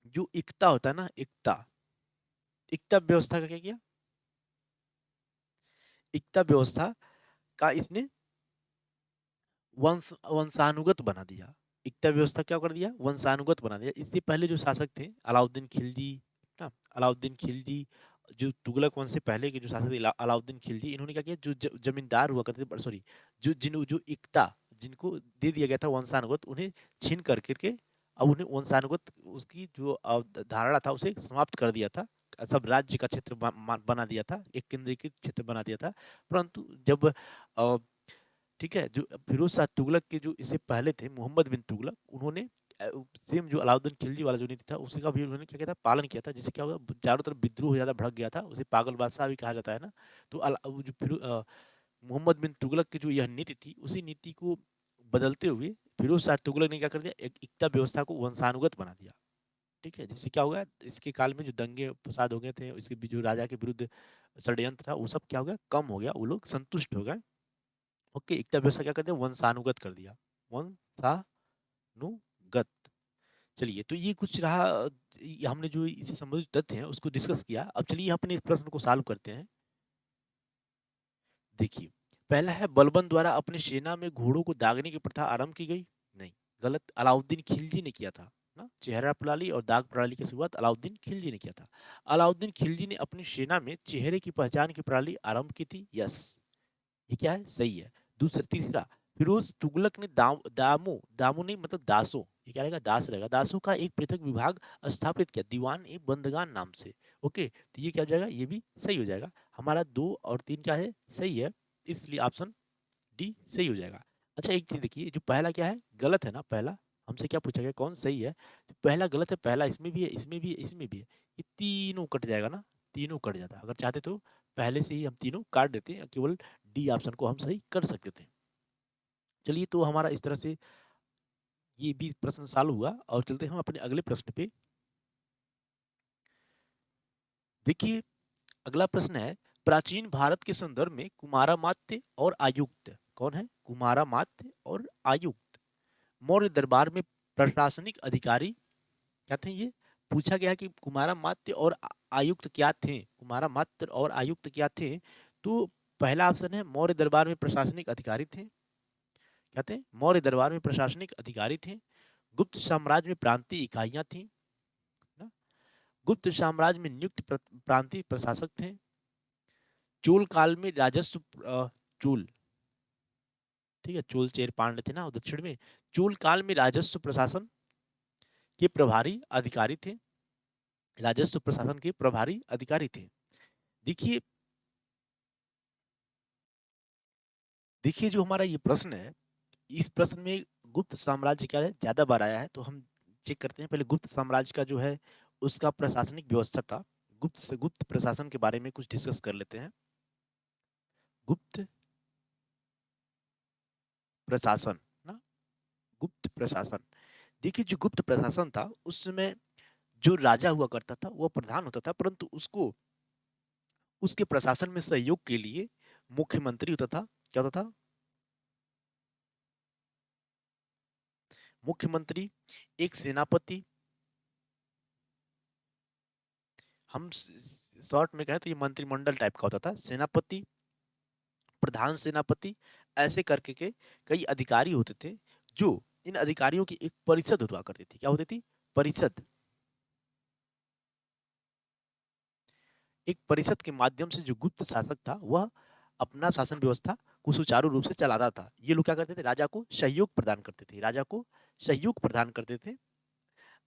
जो इक्ता होता है ना, इक्ता इक्ता व्यवस्था का क्या किया? इक्ता व्यवस्था का इसने वंशानुगत बना दिया। इक्ता व्यवस्था क्या कर दिया? वंशानुगत बना दिया। इससे पहले जो शासक थे अलाउद्दीन खिलजी ना, अलाउद्दीन खिलजी, जो तुगलक वंश से पहले के जो शासक थे अलाउद्दीन खिलजी, इन्होंने क्या किया? जो जमींदार हुआ करते थे, सॉरी, जो इक्ता जिनको दे दिया गया था वंशानुगत, उन्हें छीन कर करके अब उन्हें वंशानुगत उसकी जो धारणा था उसे समाप्त कर दिया था। सब राज्य का क्षेत्र बना दिया था, एक केंद्रीकृत क्षेत्र बना दिया था। परंतु जब ठीक है, जो फिरोज शाह तुगलक के जो इससे पहले थे मोहम्मद बिन तुगलक, उन्होंने सेम जो अलाउद्दीन खिलजी वाला जो नीति था उसी का भी उन्होंने क्या किया था? पालन किया था। जिससे क्या हुआ? चारों तरफ विद्रोह ज्यादा भड़क गया था, उसे पागल बादशाह भी कहा जाता है ना। तो वो जो मोहम्मद बिन तुगलक की जो यह नीति थी, उसी नीति को बदलते हुए फिरोज शाह तुगलक ने क्या कर दिया? एक इक्ता व्यवस्था को वंशानुगत बना दिया। ठीक है, जिससे क्या होगा? इसके काल में जो दंगे फसाद हो गए थे, इसके जो राजा के विरुद्ध षड्यंत्र था, वो सब क्या हो गया? कम हो गया, वो लोग संतुष्ट हो गए। ओके, एकता व्यवस्था क्या कर दिया? वंशानुगत कर दिया, वंशानुगत। चलिए, तो ये कुछ रहा, ये हमने जो इससे संबंधित तथ्य हैं उसको डिस्कस किया। अब चलिए अपने इस प्रश्न को सॉल्व करते हैं। देखिए, पहला है, बलबन द्वारा अपनी सेना में घोड़ों को दागने की प्रथा आरंभ की गई? नहीं, गलत। अलाउद्दीन खिलजी ने किया था ना, चेहरा प्रणाली और दाग प्रणाली की शुरुआत अलाउद्दीन खिलजी ने किया था। अलाउद्दीन खिलजी ने अपनी सेना में चेहरे की पहचान की प्रणाली आरंभ की थी। यस, ये क्या है? सही है। तीसरा, फिरोज तुगलक ने दामू नहीं मतलब दासों, ये क्या रहेगा? दास रहेगा। दासों का एक पृथक विभाग स्थापित किया दीवान-ए-बंदगान नाम से। ओके, तो ये क्या हो जाएगा? ये भी सही हो जाएगा। हमारा 2 और 3 क्या है? सही है, इसलिए ऑप्शन डी सही हो जाएगा। अच्छा एक चीज देखिए, जो पहला क्या है? गलत है ना पहला। हमसे क्या पूछा गया? कौन सही है? तो पहला गलत है, पहला इसमें भी है, इसमें भी है, इसमें भी है। ये तीनों कट जाएगा ना, तीनों कट जाता है। अगर चाहते तो पहले से ही हम तीनों काट देते हैं, केवल डी ऑप्शन को हम सही कर सकते थे। चलिए, तो हमारा इस तरह से ये भी प्रश्न सॉल्व हुआ, और चलते हैं हम अपने अगले प्रश्न पे। देखिए, अगला प्रश्न है, प्राचीन भारत के संदर्भ में कुमारामात्य और आयुक्त कौन है? कुमारामात्य और आयुक्त मौर्य दरबार में प्रशासनिक अधिकारी क्या थे? ये पूछा गया कि कुमारामात्य और आयुक्त क्या थे? कुमारामात्य और आयुक्त क्या थे? तो पहला ऑप्शन है, मौर्य दरबार में प्रशासनिक अधिकारी थे। क्या थे? मौर्य दरबार में प्रशासनिक अधिकारी थे। गुप्त साम्राज्य में प्रांतीय इकाइयां थी ना। गुप्त साम्राज्य में नियुक्त प्रांतीय प्रशासक थे। चोल काल में राजस्व चोल, ठीक है, चोल चेर पांड्य थे ना दक्षिण में। चोल काल में राजस्व प्रशासन के प्रभारी अधिकारी थे, राजस्व प्रशासन के प्रभारी अधिकारी थे। देखिए देखिए जो हमारा ये प्रश्न है, इस प्रश्न में गुप्त साम्राज्य क्या है ज्यादा बार आया है, तो हम चेक करते हैं। पहले गुप्त साम्राज्य का जो है उसका प्रशासनिक व्यवस्था था। गुप्त से गुप्त प्रशासन के बारे में कुछ डिस्कस कर लेते हैं। गुप्त प्रशासन ना, गुप्त प्रशासन। देखिए जो गुप्त प्रशासन था उस समय जो राजा हुआ करता था वो प्रधान होता था, परंतु उसको उसके प्रशासन में सहयोग के लिए मुख्यमंत्री होता था। क्या होता था? मुख्यमंत्री, एक सेनापति, हम शॉर्ट में कहें तो ये मंत्रिमंडल टाइप का होता था। सेनापति, प्रधान सेनापति, ऐसे करके के कई अधिकारी होते थे, जो इन अधिकारियों की एक परिषद हुआ करती थी। क्या होती थी? परिषद। एक परिषद के माध्यम से जो गुप्त शासक था वह अपना शासन व्यवस्था को सुचारू रूप से चलाता था। ये लोग क्या करते थे? राजा को सहयोग प्रदान करते थे, राजा को सहयोग प्रदान करते थे।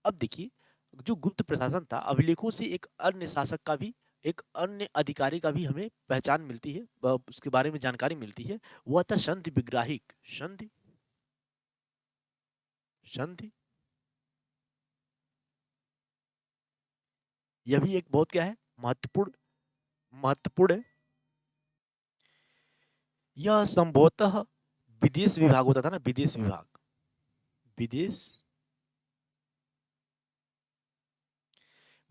अब देखिए जो गुप्त प्रशासन था, अभिलेखों से एक अन्य शासक का भी, एक अन्य अधिकारी का भी हमें पहचान मिलती है, उसके बारे में जानकारी मिलती है। वह था संधि विग्राहिक। संधि संधि यह भी एक बहुत क्या है, महत्वपूर्ण महत्वपूर्ण है। यह संभवतः विदेश विभाग होता था ना, विदेश विभाग, विदेश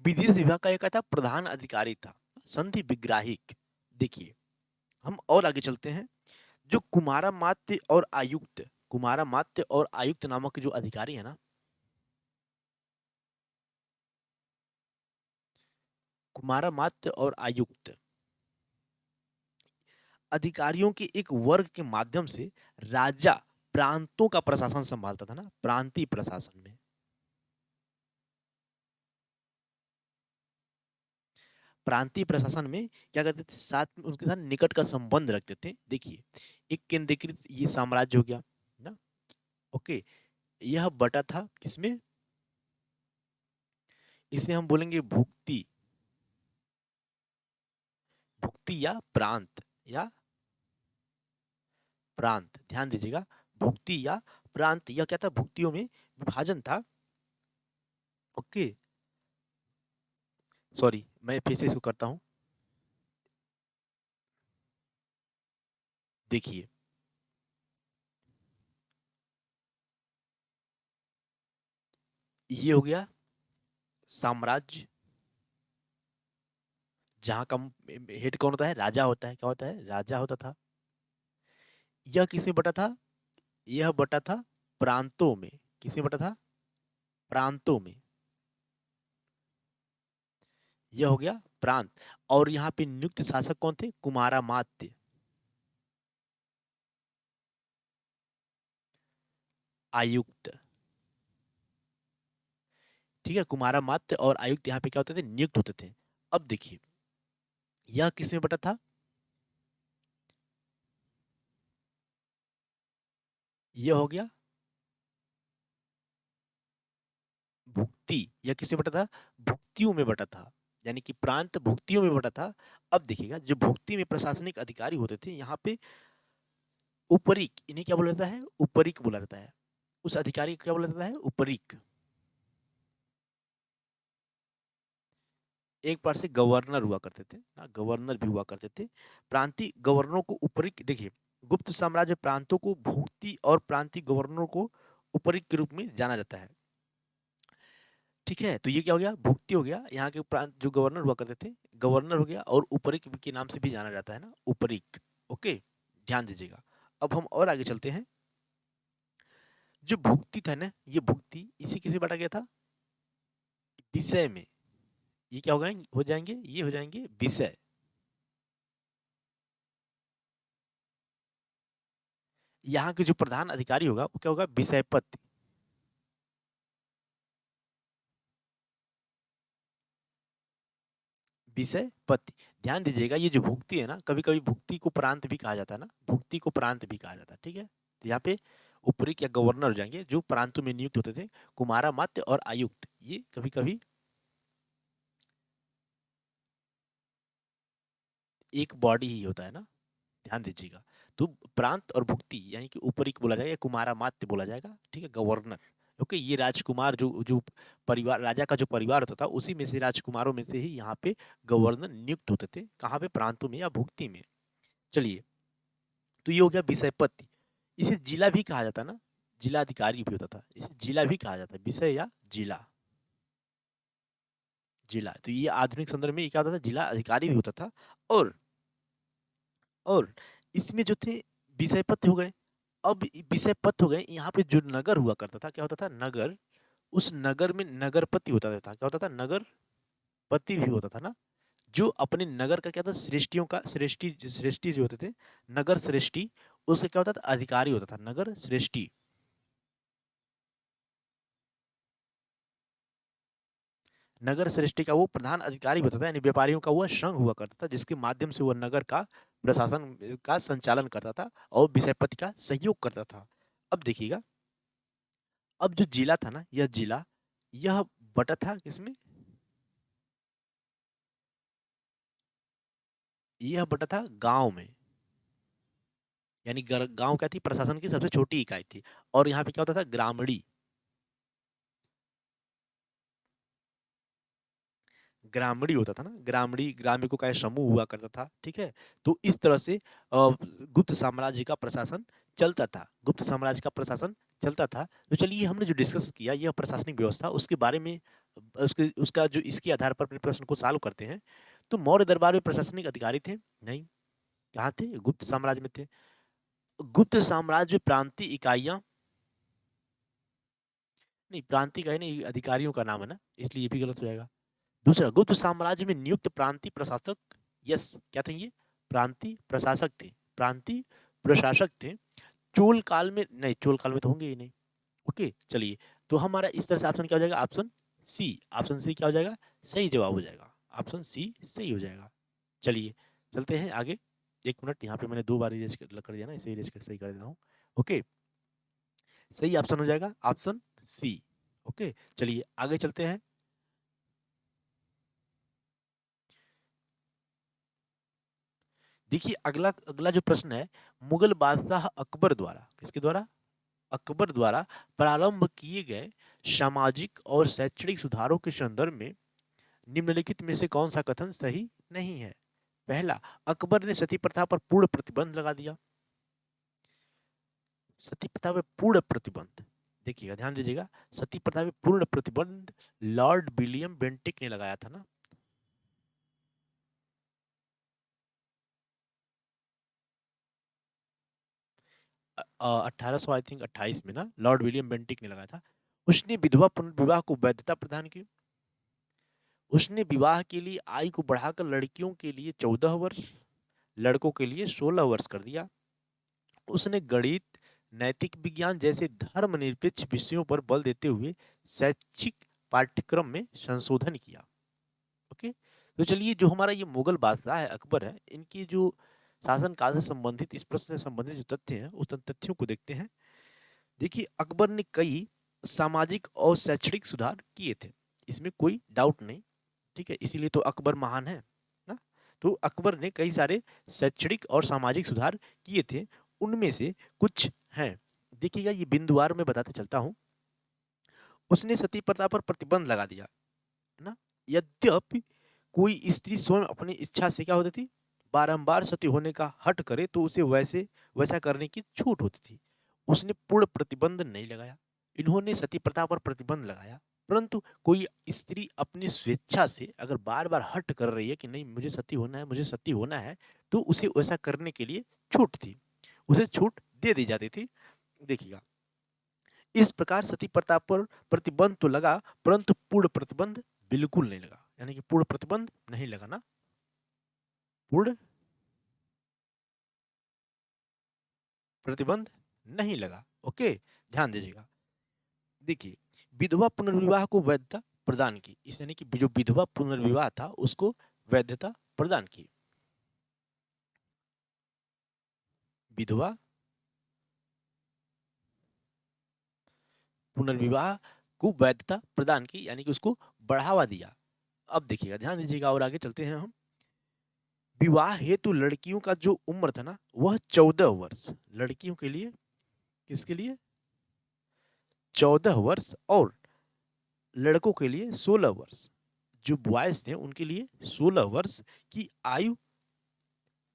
विदेश विभाग का एक था प्रधान अधिकारी था, संधि विग्राहिक। देखिए हम और आगे चलते हैं। जो कुमारा मात्य और आयुक्त, कुमारा मात्य और आयुक्त नामक जो अधिकारी है ना, कुमारा मात्य और आयुक्त अधिकारियों के एक वर्ग के माध्यम से राजा प्रांतों का प्रशासन संभालता था ना, प्रांतीय प्रशासन में। प्रांतीय प्रशासन में क्या करते थे? साथ में उनके साथ निकट का संबंध रखते थे। देखिए एक केंद्रीकृत ये साम्राज्य हो गया ना, ओके। यह बटा था किसमें? इसे हम बोलेंगे भुक्ति, भुक्ति या प्रांत, या प्रांत, ध्यान दीजिएगा। भुक्ति या प्रांत, यह क्या था? भुक्तियों में विभाजन था। ओके, सॉरी मैं फिर से इसको करता हूं। देखिए ये हो गया साम्राज्य, जहां का हेड कौन होता है? राजा होता है। क्या होता है? राजा होता था। यह किसमें बटा था? यह बटा था प्रांतों में। किसमें बटा था? प्रांतों में। यह हो गया प्रांत। और यहाँ पे नियुक्त शासक कौन थे? कुमारा मात्य, आयुक्त। ठीक है, कुमारा मात्य और आयुक्त यहाँ पे क्या होते थे? नियुक्त होते थे। अब देखिए यह किसमें बटा था? यह हो गया भुक्ति। यह किसमें बटा था? भुक्तियों में बटा था, यानी कि प्रांत भुक्तियों में बटा था। अब देखिएगा जो भुक्ति में प्रशासनिक अधिकारी होते थे, यहाँ पे उपरिक, इन्हें क्या बोला जाता है? उपरिक बोला जाता है। उस अधिकारी को क्या बोला जाता है? उपरिक। एक बार से गवर्नर हुआ करते थे ना, गवर्नर भी हुआ करते थे। प्रांतीय गवर्नरों को उपरिक, देखिए गुप्त साम्राज्य प्रांतों को भुक्ति और प्रांतीय गवर्नरों को उपरिक के रूप में जाना जाता है। ठीक है, तो ये क्या हो गया? भुक्ति हो गया। यहाँ के प्रांत जो गवर्नर हुआ करते थे, गवर्नर हो गया। और उपरिक के नाम से भी जाना जाता है ना, उपरिक। ओके, ध्यान दीजिएगा। अब हम और आगे चलते हैं। जो भुक्ति था ना, ये भुक्ति इसी किसी बांटा गया था? विषय में। ये क्या होगा? हो जाएंगे, ये हो जाएंगे विषय। यहाँ के जो प्रधान अधिकारी होगा वो क्या होगा? विषयपति। विषयपति। ध्यान दीजिएगा ये जो भुक्ति है ना, कभी कभी भुक्ति को प्रांत भी कहा जाता है ना, भुक्ति को प्रांत भी कहा जाता है। ठीक है, तो यहाँ पे उपरीक या गवर्नर हो जाएंगे, जो प्रांतों में नियुक्त होते थे। कुमारा मात्य और आयुक्त, ये कभी कभी एक बॉडी ही होता है ना, ध्यान दीजिएगा। तो प्रांत और भुक्ति यानी कि ऊपरी बोला जाएगा, कुमारा मात्य बोला जाएगा, ठीक है, गवर्नर। ओके, ये राजकुमार जो जो परिवार, राजा का जो परिवार होता था, उसी में से राजकुमारों में से ही यहाँ पे गवर्नर नियुक्त होते थे, कहाँ पे, प्रांतों में या भुक्ति में। चलिए, तो ये हो गया विषय पद। इसे जिला भी कहा जाता ना, जिला अधिकारी भी होता था, इसे जिला भी कहा जाता है, विषय या जिला, जिला। तो ये आधुनिक संदर्भ में क्या होता था, जिला अधिकारी भी होता था। और और इसमें जो थे विषय पद हो गए। अब विषय पद हो गए, यहाँ पे जो नगर हुआ करता था, क्या होता था, नगर। उस नगर में नगरपति होता था, क्या होता था, नगर पति भी होता था ना, जो अपने नगर का क्या था, श्रेष्ठियों का, श्रेष्ठी श्रेष्ठी जो होते थे, नगर श्रेष्ठी, उसका क्या होता था, अधिकारी होता था, नगर श्रेष्ठी। नगर श्रेष्ठी का वो प्रधान अधिकारी होता था, यानी व्यापारियों का वह संघ हुआ करता था, जिसके माध्यम से वह नगर का प्रशासन का संचालन करता था और विषयपति का सहयोग करता था। अब देखिएगा, अब जो जिला था ना, यह जिला, यह बटा था किसमें, यह बटा था गांव में, यानी गांव क्या थी, प्रशासन की सबसे छोटी इकाई थी। और यहाँ पे क्या होता था, ग्रामड़ी, ग्रामड़ी होता था ना, ग्रामड़ी, ग्रामीणों का एक समूह हुआ करता था, ठीक है। तो इस तरह से गुप्त साम्राज्य का प्रशासन चलता था, गुप्त साम्राज्य का प्रशासन चलता था। तो चलिए, हमने जो डिस्कस किया यह प्रशासनिक व्यवस्था, उसके बारे में, उसके उसका जो इसके आधार पर अपने प्रश्न को सॉल्व करते हैं। तो मौर्य दरबार में प्रशासनिक अधिकारी थे नहीं, कहाँ थे, गुप्त साम्राज्य में थे। गुप्त साम्राज्य में प्रांतीय इकाइयां, नहीं प्रांतीय इकाई नहीं, अधिकारियों का नाम है ना, इसलिए ये भी गलत हो जाएगा। दूसरा, गुप्त साम्राज्य में नियुक्त प्रांतीय प्रशासक, यस, क्या थे ये, प्रांतीय प्रशासक थे, प्रांतीय प्रशासक थे। चोल काल में नहीं, चोल काल में तो होंगे ही नहीं। ओके, चलिए, तो हमारा इस तरह से ऑप्शन क्या हो जाएगा, ऑप्शन सी, ऑप्शन सी क्या हो जाएगा, सही जवाब हो जाएगा, ऑप्शन सी सही हो जाएगा। चलिए, चलते हैं आगे। एक मिनट, यहाँ पे मैंने 2 बार इरेज कर दिया ना, इसे इरेज कर सही कर देता हूँ। ओके, सही ऑप्शन हो जाएगा ऑप्शन सी। ओके, चलिए आगे चलते हैं। देखिए, अगला अगला जो प्रश्न है, मुगल बादशाह अकबर द्वारा, किसके द्वारा, अकबर द्वारा प्रारंभ किए गए सामाजिक और शैक्षणिक सुधारों के संदर्भ में निम्नलिखित में से कौन सा कथन सही नहीं है। पहला, अकबर ने सती प्रथा पर पूर्ण प्रतिबंध लगा दिया, सती प्रथा पर पूर्ण प्रतिबंध, देखिएगा, ध्यान दीजिएगा, सती प्रथा पर पूर्ण प्रतिबंध लॉर्ड विलियम बेंटिक ने लगाया था ना, 1800 आई थिंक 28 में ना, लॉर्ड विलियम बेंटिक ने लगाया था। उसने विधवा पुनर्विवाह को वैधता प्रदान की, उसने विवाह के लिए आयु को बढ़ाकर लड़कियों के लिए 14 वर्ष, लड़कों के लिए 16 वर्ष कर दिया। उसने गणित, नैतिक विज्ञान जैसे धर्मनिरपेक्ष विषयों पर बल देते हुए शैक्षिक पाठ्यक्रम में संशोधन किया। ओके, तो चलिए, जो हमारा ये मुगल बादशाह है, अकबर है, इनकी जो शासन काल से संबंधित, इस प्रश्न से संबंधित जो तथ्य हैं, उस तथ्यों को देखते हैं। देखिए, अकबर ने कई सामाजिक और शैक्षणिक सुधार किए थे, इसमें कोई डाउट नहीं, ठीक है, इसीलिए तो अकबर महान है ना। तो अकबर ने कई सारे शैक्षणिक और सामाजिक सुधार किए थे, उनमें से कुछ हैं। देखिएगा, ये बिंदुवार में बताते चलता हूँ। उसने सती प्रथा पर प्रतिबंध लगा दिया ना, यद्यपि कोई स्त्री स्वयं अपनी इच्छा से क्या होती थी, बारंबार सती होने का हट करे तो उसे वैसे वैसा करने की छूट होती थी। उसने पूर्ण प्रतिबंध नहीं लगाया। इन्होंने सती प्रथा पर प्रतिबंध लगाया, परंतु कोई स्त्री अपनी स्वेच्छा से अगर बार बार हट कर रही है कि नहीं मुझे सती होना है, मुझे सती होना है, तो उसे वैसा करने के लिए छूट थी, उसे छूट दे दी जाती थी। देखिएगा, इस प्रकार सती प्रथा पर प्रतिबंध तो लगा, परंतु पूर्ण प्रतिबंध बिल्कुल नहीं लगा, यानी कि पूर्ण प्रतिबंध नहीं लगा ना, पूर्ण प्रतिबंध नहीं लगा। ओके, ध्यान दीजिएगा। देखिए, विधवा पुनर्विवाह को वैधता प्रदान की, इस यानी कि जो विधवा पुनर्विवाह था उसको वैधता प्रदान की। विधवा पुनर्विवाह को वैधता प्रदान की, यानी कि उसको बढ़ावा दिया। अब देखिएगा, ध्यान दीजिएगा और आगे चलते हैं हम। विवाह हेतु लड़कियों का जो उम्र था ना, वह 14 वर्ष लड़कियों के लिए, किसके लिए 14 वर्ष, और लड़कों के लिए 16 वर्ष। जो बॉयज थे उनके लिए 16 वर्ष की आयु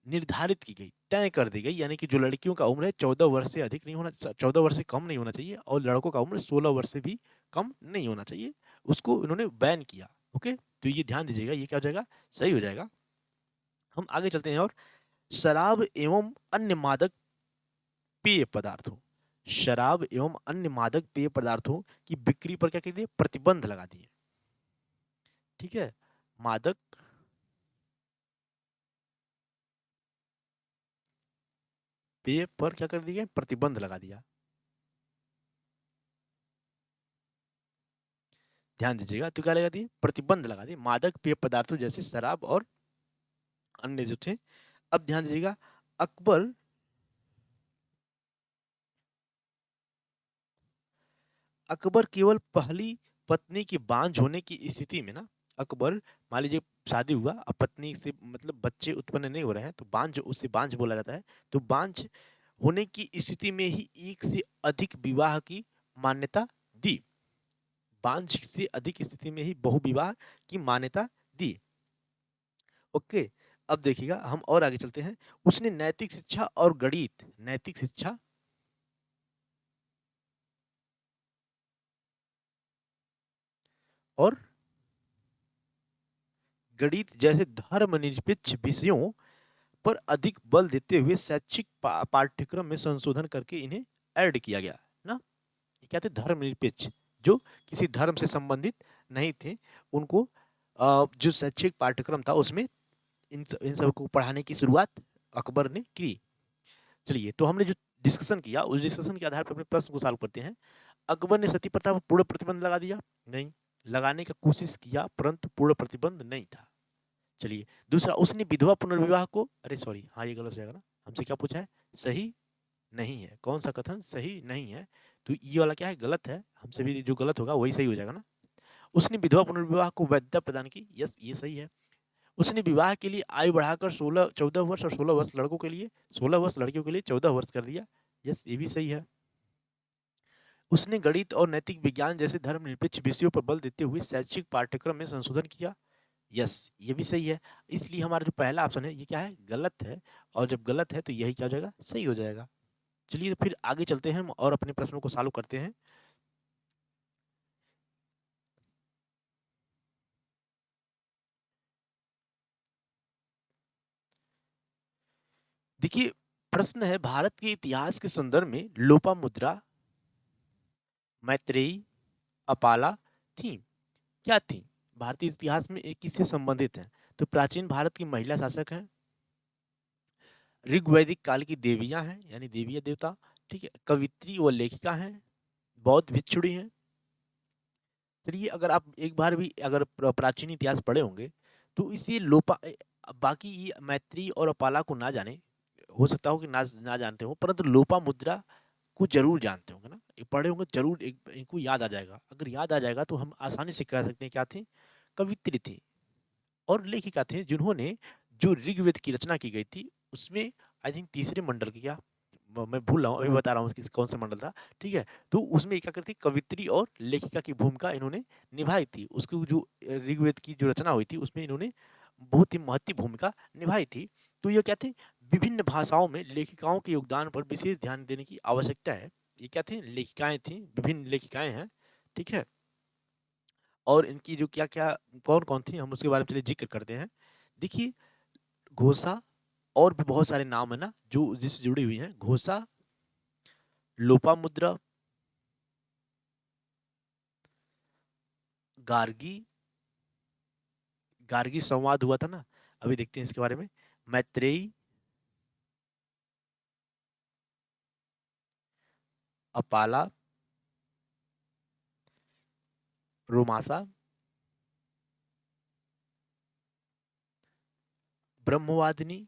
निर्धारित की गई, तय कर दी गई, यानी कि जो लड़कियों का उम्र है 14 वर्ष से अधिक नहीं होना, 14 वर्ष से कम नहीं होना चाहिए, और लड़कों का उम्र 16 वर्ष से भी कम नहीं होना चाहिए, उसको इन्होंने बैन किया। ओके, तो ये ध्यान दीजिएगा, ये क्या हो जाएगा, सही हो जाएगा। हम आगे चलते हैं, और शराब एवं अन्य मादक पेय पदार्थों, शराब एवं अन्य मादक पेय पदार्थों की बिक्री पर क्या कर दिए, प्रतिबंध लगा दिए। ठीक है, मादक पेय पर क्या कर दिया, प्रतिबंध लगा दिया। ध्यान दीजिएगा, तो क्या लगा दिए, प्रतिबंध लगा दिए मादक पेय पदार्थों जैसे शराब और अन्य जो थे। अब ध्यान दीजिएगा, अकबर अकबर केवल पहली पत्नी की बांझ होने की स्थिति में ना, अकबर मान लीजिए शादी हुआ, अब पत्नी से मतलब बच्चे उत्पन्न नहीं हो रहे हैं, तो बांझ, उससे बांझ बोला जाता है, तो बांझ होने की स्थिति में ही एक से अधिक विवाह की मान्यता दी, बांझ से अधिक स्थिति में ही बहु विवाह की मान्यता दी। ओके, अब देखिएगा, हम और आगे चलते हैं। उसने नैतिक शिक्षा और गणित, नैतिक शिक्षा और गणित जैसे धर्मनिरपेक्ष विषयों पर अधिक बल देते हुए शैक्षिक पाठ्यक्रम में संशोधन करके इन्हें ऐड किया गया ना। ये क्या थे, धर्मनिरपेक्ष, जो किसी धर्म से संबंधित नहीं थे, उनको जो शैक्षिक पाठ्यक्रम था उसमें इन सब को पढ़ाने की शुरुआत अकबर ने की। चलिए, तो हमने जो डिस्कशन किया, उस डिस्कशन के आधार पर अपने प्रश्न को सॉल्व करते हैं। अकबर ने सती प्रथा पर पूर्ण प्रतिबंध लगा दिया? नहीं, लगाने का कोशिश किया, परंतु पूर्ण प्रतिबंध नहीं था। चलिए, दूसरा, उसने विधवा पुनर्विवाह को, अरे सॉरी, हाँ ये गलत हो जाएगा ना, हमसे क्या पूछा है, सही नहीं है, कौन सा कथन सही नहीं है, तो ये वाला क्या है, गलत है, हमसे भी जो गलत होगा वही सही हो जाएगा ना। उसने विधवा पुनर्विवाह को वैधता प्रदान की, यस ये सही है। उसने विवाह के लिए आयु बढ़ाकर 14 वर्ष और 16 वर्ष लड़कों के लिए, 16 वर्ष लड़कियों के लिए 14 वर्ष कर दिया, यस ये भी सही है। उसने गणित और नैतिक विज्ञान जैसे धर्मनिरपेक्ष विषयों पर बल देते हुए शैक्षिक पाठ्यक्रम में संशोधन किया, यस ये भी सही है। इसलिए हमारा जो पहला ऑप्शन है ये क्या है, गलत है, और जब गलत है तो यही क्या हो जाएगा, सही हो जाएगा। चलिए, तो फिर आगे चलते हैं हम और अपने प्रश्नों को सॉल्व करते हैं। देखिए, प्रश्न है, भारत के इतिहास के संदर्भ में लोपामुद्रा, मैत्रेयी, अपाला थी, क्या थी, भारतीय इतिहास में एक किससे संबंधित है, तो प्राचीन भारत की महिला शासक हैं, ऋग्वैदिक काल की देवियां हैं, यानी देवीय देवता, ठीक है, कवित्री व लेखिका हैं, बौद्ध भिक्षुणी हैं। चलिए, अगर आप एक बार भी अगर प्राचीन इतिहास पढ़े होंगे तो इसे बाकी ये मैत्री और अपाला को ना जाने, हो सकता हो कि ना जानते हो, परंतु लोपामुद्रा को जरूर जानते होंगे ना, ये पढ़े होंगे जरूर, इनको याद आ जाएगा। अगर याद आ जाएगा तो हम आसानी से कह सकते हैं क्या थी, कवित्री थी और लेखिका थे, जिन्होंने जो ऋग्वेद की रचना की गई थी उसमें, आई थिंक तीसरे मंडल की, क्या मैं भूल रहा हूँ, अभी बता रहा हूँ कौन सा मंडल था, ठीक है, तो उसमें क्या करती, कवित्री और लेखिका की भूमिका इन्होंने निभाई थी, उसकी जो ऋग्वेद की जो रचना हुई थी उसमें इन्होंने बहुत ही महत्वपूर्ण भूमिका निभाई थी। तो ये क्या थे, विभिन्न भाषाओं में लेखिकाओं के योगदान पर विशेष ध्यान देने की आवश्यकता है। ये क्या थी, लेखिकाएं थी, विभिन्न लेखिकाएं हैं, ठीक है, और इनकी जो क्या क्या कौन कौन थी हम उसके बारे में चलिए जिक्र करते हैं। देखिए, घोषा, और भी बहुत सारे नाम है ना जो जिससे जुड़ी हुई हैं, घोषा, लोपामुद्रा, गार्गी, गार्गी संवाद हुआ था ना, अभी देखते हैं इसके बारे में, मैत्रेयी, अपाला, रोमासा, ब्रह्मवादिनी,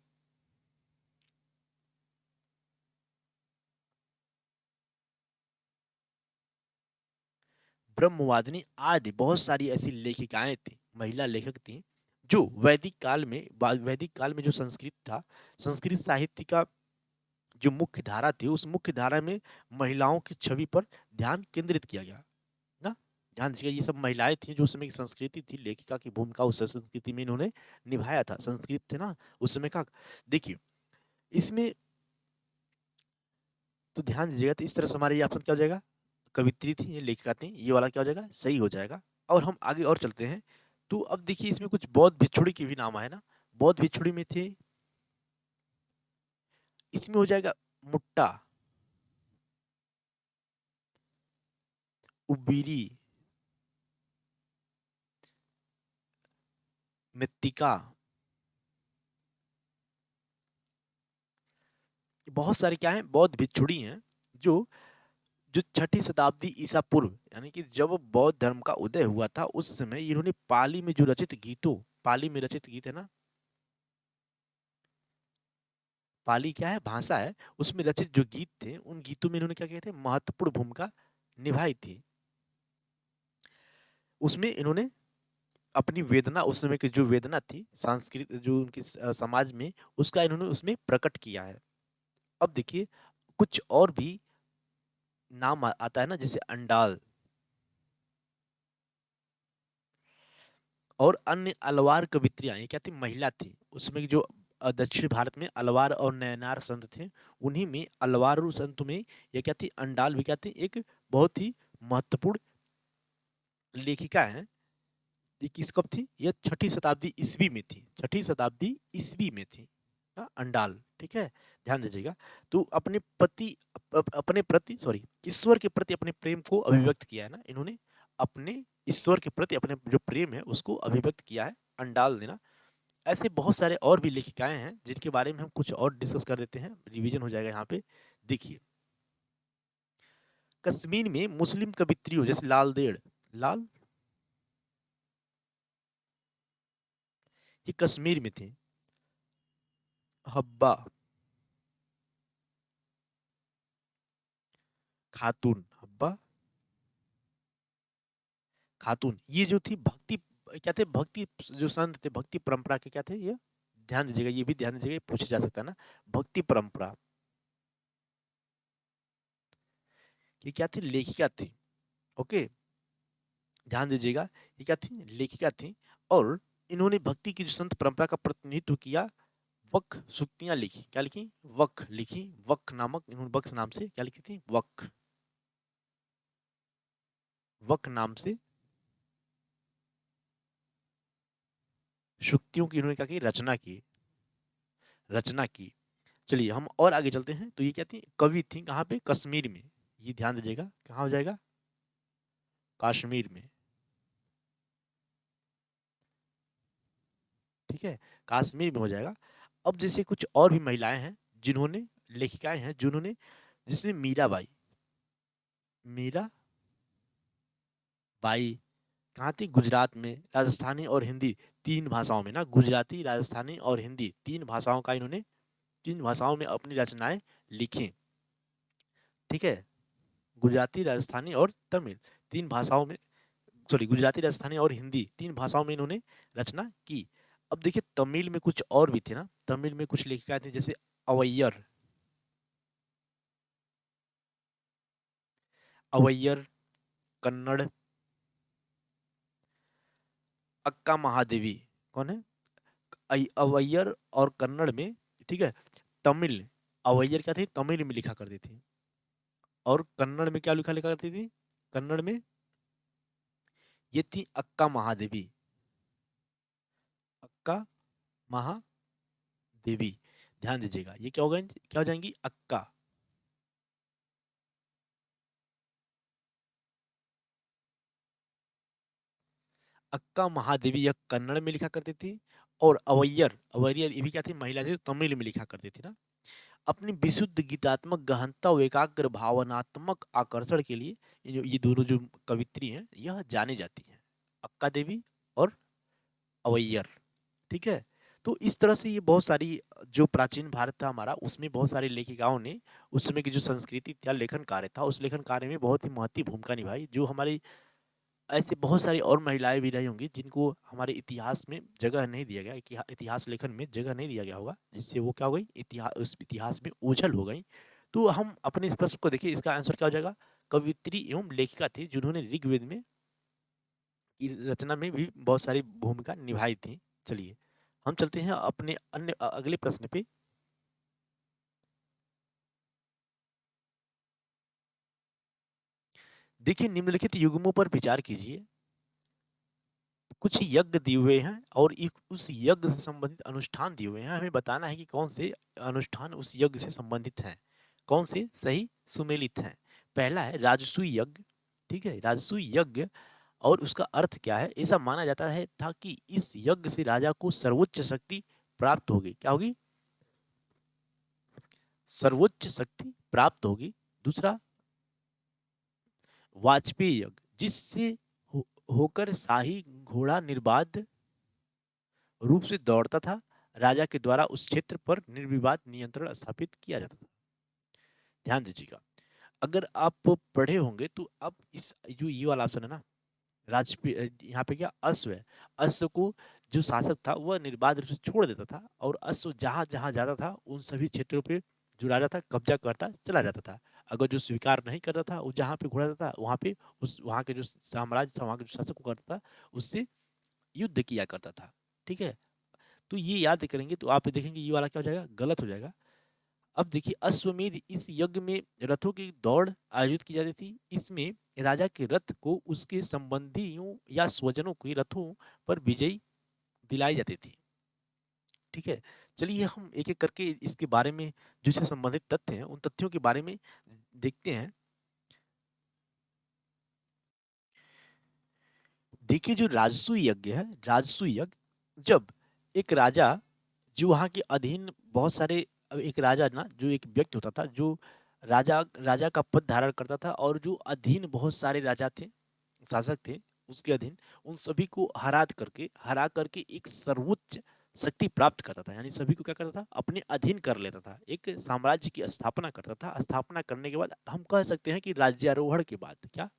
ब्रह्मवादिनी आदि बहुत सारी ऐसी लेखिकाएं थी, महिला लेखक थी, जो वैदिक काल में जो संस्कृत था, संस्कृत साहित्य का जो मुख्य धारा थी, उस मुख्य धारा में महिलाओं की छवि पर ध्यान केंद्रित किया गया ना। ध्यान दीजिएगा, ये सब महिलाएं थी जो उस समय की संस्कृति थी, लेखिका की भूमिका उस संस्कृति में इन्होंने निभाया था। संस्कृत थे ना उस समय का। देखिए इसमें तो ध्यान दीजिएगा, तो इस तरह से हमारा ये ऑप्शन क्या हो जाएगा, कवित्री थी, ये लेखिका थी, ये वाला क्या हो जाएगा, सही हो जाएगा। और हम आगे और चलते हैं। तो अब देखिए इसमें कुछ बौद्ध भिक्षुणी के भी नाम आए ना। बौद्ध भिक्षुणी में थे, इसमें हो जाएगा मुट्टा, उबीरी, मृत्तिका, बहुत सारे क्या हैं, बौद्ध भिक्षुणी हैं, जो जो छठी शताब्दी ईसा पूर्व, यानी कि जब बौद्ध धर्म का उदय हुआ था, उस समय इन्होंने पाली में जो रचित गीतों, पाली में रचित गीत है ना, पाली क्या है, भाषा है, उसमें रचित जो गीत थे, उन गीतों में इन्होंने क्या किया थे, महत्वपूर्ण भूमिका निभाई थी। उसमें इन्होंने अपनी वेदना, उस समय की जो वेदना थी सांस्कृतिक, जो उनकी समाज में, उसका इन्होंने उसमें प्रकट किया है। अब देखिए कुछ और भी नाम आता है ना, जैसे अंडाल और अन्य अलवार कवित्रियां, ये क्या थी, महिला थी उसमें की जो दक्षिण भारत में अलवार और नयनार संत थे, उन्हीं में अलवार संत में ये क्या थी, अंडाल भी क्या थी, एक बहुत ही महत्वपूर्ण लेखिका है। ये किस कब थी, ये छठी शताब्दी ईस्वी में थी, छठी शताब्दी ईस्वी में थी अंडाल, ठीक है, ध्यान दीजिएगा। तो अपने पति अपने प्रति सॉरी ईश्वर के प्रति अपने प्रेम को अभिव्यक्त किया है ना इन्होंने, अपने ईश्वर के प्रति अपने जो प्रेम है उसको अभिव्यक्त किया है अंडाल ने ना। ऐसे बहुत सारे और भी लेखिकाएं हैं जिनके बारे में हम कुछ और डिस्कस कर देते हैं, रिवीजन हो जाएगा यहाँ पे। देखिए कश्मीर में मुस्लिम कवित्रियों जैसे लाल देड़, लाल, ये कश्मीर में थे। हब्बा खातून, हब्बा खातून, ये जो थी भक्ति, क्या थे, भक्ति जो संत थे, भक्ति परंपरा के क्या थे ये, ध्यान दीजिएगा, ये भी ध्यान दीजिएगा, ये पूछा जा सकता है ना, भक्ति परंपरा, ये क्या थी, लेखिका थी। ओके, ध्यान दीजिएगा, ये क्या थी, लेखिका थी। और इन्होंने भक्ति की जो संत परंपरा का प्रतिनिधित्व किया, वक सूक्तियां लिखी, क्या लिखी, वक लिखी, वक नामक, इन्होंने वक नाम से क्या लिखी थी, वक, वक नाम से सूक्तियों की इन्होंने क्या की, रचना की, रचना की। चलिए हम और आगे चलते हैं। तो ये क्या थी, कवि थी, कहाँ पे, कश्मीर में, ये ध्यान दीजिएगा, कहाँ हो जाएगा, कश्मीर में, ठीक है, कश्मीर में हो जाएगा। अब जैसे कुछ और भी महिलाएं हैं जिन्होंने, लेखिकाएं हैं जिन्होंने, जिसमें मीराबाई, मीरा बाई कहाँ थी, गुजरात में, राजस्थानी और हिंदी तीन भाषाओं में ना, गुजराती, राजस्थानी और हिंदी तीन भाषाओं का इन्होंने, तीन भाषाओं में अपनी रचनाएं लिखी, ठीक है, गुजराती, राजस्थानी और तमिल, तीन भाषाओं में, सॉरी गुजराती, राजस्थानी और हिंदी तीन भाषाओं में इन्होंने रचना की। अब देखिए तमिल में कुछ और भी थे ना, तमिल में कुछ लेखिकाएं थी जैसे अवैयर, अवैयर, कन्नड़, अक्का महादेवी, कौन है, अवैयर और कन्नड़ में, ठीक है, तमिल, अवैयर क्या थी, तमिल में लिखा करती थी, और कन्नड़ में क्या लिखा लिखा करती थी, कन्नड़ में ये थी अक्का महादेवी, अक्का महादेवी, ध्यान दीजिएगा, ये क्या होगा, क्या हो जाएंगी, अक्का, अक्का महादेवी यह कन्नड़ में लिखा करती थी। और अवैयर, अवैयर ये भी क्या थी, महिला थी, तो तमिल में लिखा करती थी ना। अपनी विशुद्ध गीतात्मक गहनता व एकाग्र भावनात्मक आकर्षण के लिए ये दोनों जो कवित्री हैं यह जानी जाती हैं, अक्का देवी और अवैयर, ठीक है। तो इस तरह से ये बहुत सारी, जो प्राचीन भारत था हमारा, उसमें बहुत सारी लेखिकाओं ने उस समय की जो संस्कृति था, लेखन कार्य था, उस लेखन कार्य में बहुत ही महत्वपूर्ण भूमिका निभाई, जो हमारी ऐसे बहुत सारी और महिलाएं भी रही होंगी जिनको हमारे इतिहास में जगह नहीं दिया गया, इतिहास लेखन में जगह नहीं दिया गया होगा, जिससे वो क्या हो गई, उस इतिहास में ओझल हो गई। तो हम अपने इस प्रश्न को देखिए, इसका आंसर क्या हो जाएगा, कवित्री एवं लेखिका थी जिन्होंने ऋग्वेद में की रचना में भी बहुत सारी भूमिका निभाई थी। चलिए हम चलते हैं अपने अगले प्रश्न पे। देखिए निम्नलिखित युग्मों पर विचार कीजिए। कुछ यज्ञ दिए हुए हैं और उस यज्ञ से संबंधित अनुष्ठान दिए हुए हैं, हमें बताना है कि कौन से अनुष्ठान उस यज्ञ से संबंधित हैं, कौन से सही सुमेलित हैं। पहला है राजसूय यज्ञ। ठीक है, राजसूय यज्ञ और उसका अर्थ क्या है, ऐसा माना जाता है था कि इस यज्ञ से राजा को सर्वोच्च शक्ति प्राप्त होगी। क्या होगी, सर्वोच्च शक्ति प्राप्त होगी। दूसरा वाजपेयी यज्ञ, जिससे होकर शाही घोड़ा निर्बाध रूप से दौड़ता था, राजा के द्वारा उस क्षेत्र पर निर्विवाद नियंत्रण स्थापित किया जाता था। ध्यान दीजिएगा, अगर आप पढ़े होंगे तो आप इस जो ये वाला ऑप्शन है ना, राजपीय, यहाँ पे क्या अश्व है, अश्व को जो शासक था वह निर्बाध रूप से छोड़ देता था और अश्व जहां जहां जाता था उन सभी क्षेत्रों पे जो राजा था कब्जा करता चला जाता था। अगर जो स्वीकार नहीं करता था वो जहाँ पे घोड़ा था वहां पे उस वहां के जो साम्राज्य था, वहां के जो शासक को करता था, उससे युद्ध किया करता था। ठीक है, तो ये याद करेंगे तो आप देखेंगे ये वाला क्या हो जाएगा, गलत हो जाएगा। अब देखिए अश्वमेध इस यज्ञ में रथों की दौड़ आयोजित की जाती थी। इसमें राजा के रथ को उसके संबंधियों या स्वजनों के रथों पर विजयी दिलाई जाती थी। ठीक है, चलिए हम एक एक करके इसके बारे में जो इससे संबंधित तथ्य हैं उन तथ्यों के बारे में देखते हैं। देखिए जो राजसूय यज्ञ है, राजसूय यज्ञ, जब एक राजा जो वहाँ के अधीन बहुत सारे, एक राजा ना जो एक व्यक्ति होता था जो राजा राजा का पद धारण करता था और जो अधीन बहुत सारे राजा थे, शासक थे उसके अधीन, उन सभी को हरा करके एक सर्वोच्च शक्ति प्राप्त करता था, यानी सभी को क्या करता था, अपने अधीन कर लेता था, एक साम्राज्य की स्थापना करता था। स्थापना करने के बाद हम कह सकते हैं कि राज्यारोहण के बाद, क्या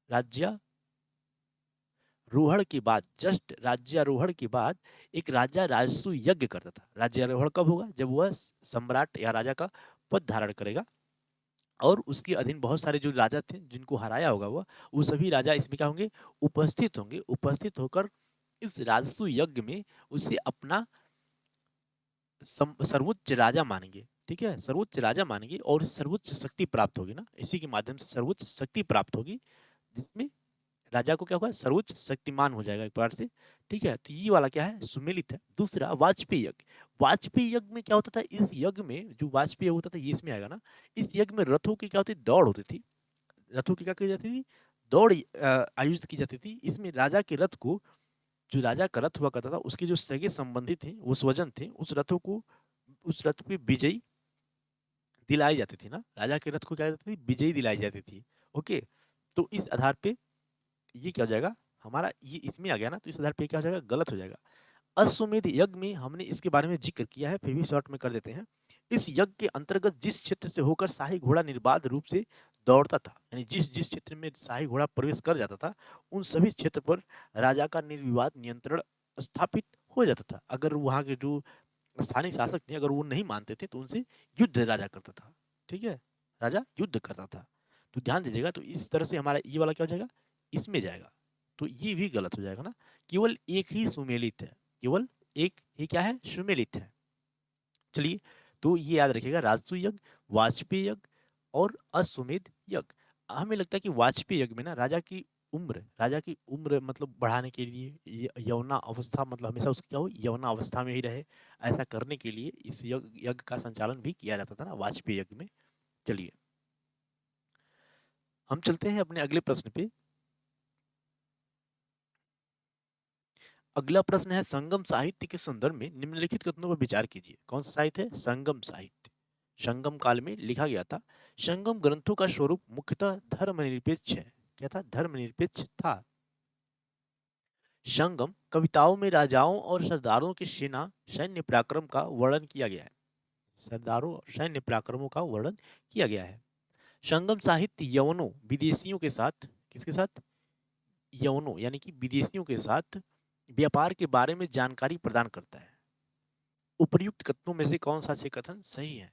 राज्य रोहण के बाद, जस्ट राज्यारोहण के बाद एक राजा राजसूय यज्ञ करता था। राज्यारोहण कब होगा, जब वह सम्राट या राजा का पद धारण करेगा और उसके अधीन बहुत सारे जो राजा थे जिनको हराया होगा वह, वो सभी राजा इसमें क्या होंगे, उपस्थित होंगे। उपस्थित होकर इस राजसूय यज्ञ में उसे अपना सर्वोच्च राजा मानेंगे। ठीक है, सर्वोच्च राजा मानेंगे और सर्वोच्च शक्ति प्राप्त होगी ना, इसी के माध्यम से सर्वोच्च शक्ति प्राप्त होगी, जिसमें राजा को क्या होगा, सर्वोच्च शक्तिमान हो जाएगा एक बार से। ठीक है, तो ये वाला क्या है, सुमेलित है। दूसरा वाजपेयी यज्ञ। वाजपेयी यज्ञ में क्या होता था, इस यज्ञ में जो वाजपेयी होता था ये इसमें आएगा ना, इस यज्ञ में रथों की क्या होती, दौड़ होती थी। रथों की क्या की जाती थी, दौड़ आयोजित की जाती थी। इसमें राजा के रथ को, जो राजा का रथ हुआ करता था उसके जो सगे संबंधी थे, वो स्वजन थे, उस रथों को, उस रथ पे विजयी दिलाई जाती थी ना, राजा के रथ को क्या जाती थी, विजयी दिलाई जाती थी। ओके, तो इस आधार पे ये क्या हो जाएगा हमारा, ये इसमें आ गया ना, तो इस आधार पे क्या हो जाएगा, गलत हो जाएगा। अश्वमेध यज्ञ में हमने इसके बारे में जिक्र किया है, फिर भी शॉर्ट में कर देते हैं। इस यज्ञ के अंतर्गत जिस क्षेत्र से होकर शाही घोड़ा निर्बाध रूप से दौड़ता था, यानी जिस जिस क्षेत्र में शाही घोड़ा प्रवेश कर जाता था उन सभी क्षेत्र पर राजा का निर्विवाद नियंत्रण स्थापित हो जाता था। अगर वहाँ के जो स्थानीय शासक थे अगर वो नहीं मानते थे तो उनसे युद्ध राजा करता था। ठीक है, राजा युद्ध करता था। तो ध्यान दीजिएगा, तो इस तरह से हमारा ये वाला क्या हो जाएगा, इसमें जाएगा, तो ये भी गलत हो जाएगा ना। केवल एक ही सुमेलित है, केवल एक ही क्या है, सुमेलित है। चलिए, तो ये याद रखिएगा, राजसूय यज्ञ, वाजपेयी यज्ञ और अश्वमेध यज्ञ। हमें लगता है कि वाजपेयी यज्ञ में ना राजा की उम्र मतलब बढ़ाने के लिए, यौना अवस्था मतलब हमेशा उसकी क्या हो, यौना अवस्था में ही रहे, ऐसा करने के लिए इस यज्ञ का संचालन भी किया जाता था ना वाजपेयी यज्ञ में। चलिए हम चलते हैं अपने अगले प्रश्न पे। अगला प्रश्न है, संगम साहित्य के संदर्भ में निम्नलिखित कथनों पर विचार कीजिए। कौन सा साहित्य है, संगम साहित्य, संगम काल में लिखा गया था। संगम ग्रंथों का स्वरूप मुख्यतः धर्मनिरपेक्ष है। क्या था, धर्मनिरपेक्ष था। संगम कविताओं में राजाओं और सरदारों के सेना सैन्य पराक्रम का वर्णन किया गया है। सरदारों और सैन्य पराक्रमों का वर्णन किया गया है। संगम साहित्य यवनों विदेशियों के साथ, किसके साथ, यवनों यानी कि विदेशियों के साथ व्यापार के बारे में जानकारी प्रदान करता है। उपर्युक्त कथनों में से कौन सा से कथन सही है?